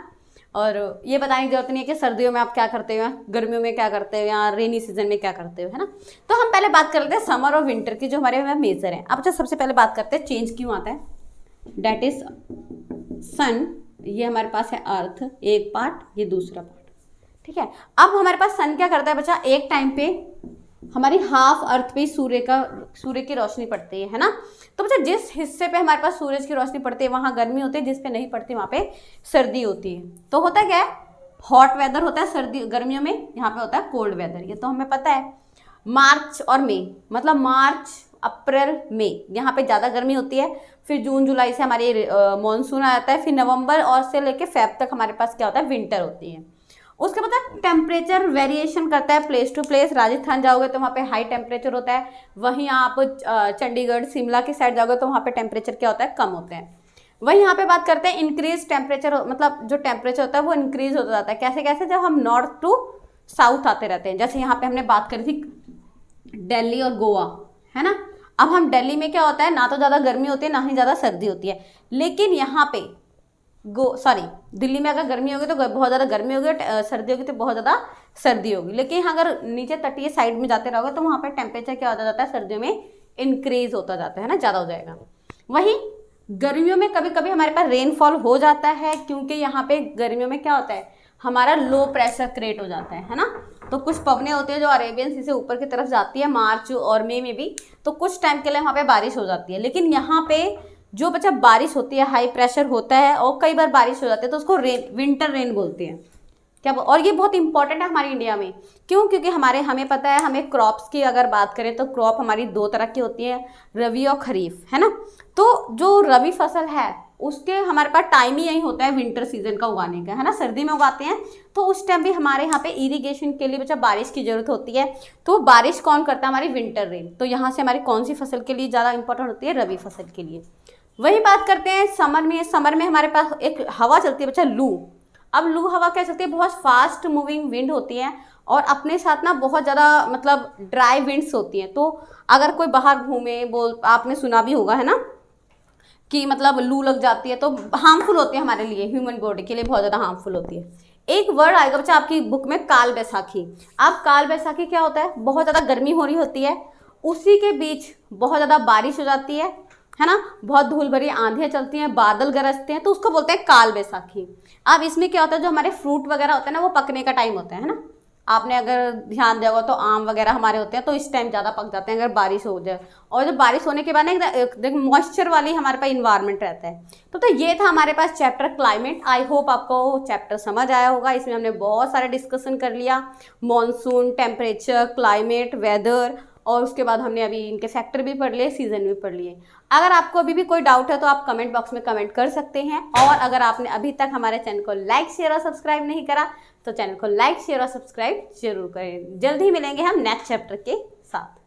और ये बताने की जरूरत नहीं है कि सर्दियों में आप क्या करते हो, गर्मियों में क्या करते हो, या रेनी सीजन में क्या करते हो, है ना। तो हम पहले बात कर लेते हैं समर और विंटर की, जो हमारे मेजर हैं। अब अच्छा सबसे पहले बात करते हैं चेंज क्यों आता है, डेट इज सन, ये हमारे पास है अर्थ एक पार्ट, ये दूसरा पार्ट, ठीक है। अब हमारे पास सन क्या करता है बच्चा, एक टाइम पे हमारी हाफ अर्थ पे सूर्य की रोशनी पड़ती है ना। तो बच्चा जिस हिस्से पे हमारे पास सूरज की रोशनी पड़ती है वहाँ गर्मी होती है, जिस पे नहीं पड़ती वहाँ पे सर्दी होती है। तो होता क्या है, हॉट वेदर होता है सर्दी गर्मियों में, यहाँ पे होता है कोल्ड वेदर, ये तो हमें पता है। मार्च और मई, मतलब मार्च अप्रैल मई यहाँ पे ज़्यादा गर्मी होती है। फिर जून जुलाई से हमारी मॉनसून आ जाता है। फिर नवंबर और से लेके फेब तक हमारे पास क्या होता है, विंटर होती है। उसके बाद टेम्परेचर वेरिएशन करता है प्लेस टू प्लेस। राजस्थान जाओगे तो वहाँ पे हाई टेम्परेचर होता है, वहीं आप चंडीगढ़ शिमला की साइड जाओगे तो वहाँ पे टेम्परेचर क्या होता है, कम होते हैं। वहीं यहाँ पे बात करते हैं इंक्रीज टेम्परेचर, मतलब जो टेम्परेचर होता है वो इंक्रीज होता जाता है। कैसे कैसे, जब हम नॉर्थ टू साउथ आते रहते हैं। जैसे यहाँ पे हमने बात करी थी दिल्ली और गोवा, है ना। अब हम दिल्ली में क्या होता है, ना तो ज़्यादा गर्मी होती है ना ही ज़्यादा सर्दी होती है, लेकिन यहाँ पे दिल्ली में अगर गर्मी होगी तो बहुत ज़्यादा गर्मी होगी, सर्दी होगी तो बहुत ज़्यादा सर्दी होगी। लेकिन अगर नीचे तटीय साइड में जाते रहोगे तो वहाँ पे टेम्परेचर क्या होता जाता है, सर्दियों में इंक्रीज होता जाता है ना, ज़्यादा हो जाएगा। वहीं गर्मियों में कभी कभी हमारे पास रेनफॉल हो जाता है, क्योंकि यहाँ पे गर्मियों में क्या होता है, हमारा लो प्रेशर क्रिएट हो जाता है ना। तो कुछ पवने होती है जो अरेबियन सी से ऊपर की तरफ जाती है मार्च और मई में भी, तो कुछ टाइम के लिए वहाँ पे बारिश हो जाती है। लेकिन यहाँ पे जो बच्चा बारिश होती है, हाई प्रेशर होता है और कई बार बारिश हो जाती है, तो उसको विंटर रेन बोलते हैं क्या। और ये बहुत इंपॉर्टेंट है हमारे इंडिया में, क्यों, क्योंकि हमें पता है, हमें क्रॉप्स की अगर बात करें तो क्रॉप हमारी दो तरह की होती है, रवि और खरीफ, है ना। तो जो रवि फसल है उसके हमारे पास टाइम ही यही होता है विंटर सीजन का उगाने का, है ना। सर्दी में उगाते हैं तो उस टाइम भी हमारे यहाँ पे इरिगेशन के लिए बच्चा बारिश की जरूरत होती है। तो बारिश कौन करता है, हमारी विंटर रेन। तो यहाँ से हमारी कौन सी फसल के लिए ज़्यादा इंपॉर्टेंट होती है, रवि फसल के लिए। वही बात करते हैं समर में। समर में हमारे पास एक हवा चलती है बच्चा, लू। अब लू हवा क्या चलती है, बहुत फास्ट मूविंग विंड होती है और अपने साथ ना बहुत ज़्यादा मतलब ड्राई विंड्स होती हैं। तो अगर कोई बाहर घूमे, बोल आपने सुना भी होगा है ना कि मतलब लू लग जाती है तो हार्मफुल होती है हमारे लिए, ह्यूमन बॉडी के लिए बहुत ज़्यादा हार्मफुल होती है। एक वर्ड आएगा बच्चा आपकी बुक में, काल बैसाखी। अब काल बैसाखी क्या होता है, बहुत ज़्यादा गर्मी हो रही होती है, उसी के बीच बहुत ज़्यादा बारिश हो जाती है ना, बहुत धूल भरी आंधियाँ चलती हैं, बादल गरजते हैं, तो उसको बोलते हैं काल बैसाखी। अब इसमें क्या होता है, जो हमारे फ्रूट वगैरह होते हैं ना वो पकने का टाइम होता है ना, आपने अगर ध्यान दिया होगा तो आम वगैरह हमारे होते हैं तो इस टाइम ज़्यादा पक जाते हैं अगर बारिश हो जाए। और जब बारिश होने के बाद ना देख मॉइस्चर वाली हमारे पास इन्वायरमेंट रहता है। तो ये था हमारे पास चैप्टर क्लाइमेट। आई होप आपको चैप्टर समझ आया होगा। इसमें हमने बहुत सारे डिस्कशन कर लिया, मॉनसून, टेम्परेचर, क्लाइमेट, वेदर, और उसके बाद हमने अभी इनके फैक्टर भी पढ़ लिए, सीजन भी पढ़ लिए। अगर आपको अभी भी कोई डाउट है तो आप कमेंट बॉक्स में कमेंट कर सकते हैं। और अगर आपने अभी तक हमारे चैनल को लाइक, शेयर और सब्सक्राइब नहीं करा तो चैनल को लाइक, शेयर और सब्सक्राइब जरूर करें। जल्द ही मिलेंगे हम नेक्स्ट चैप्टर के साथ।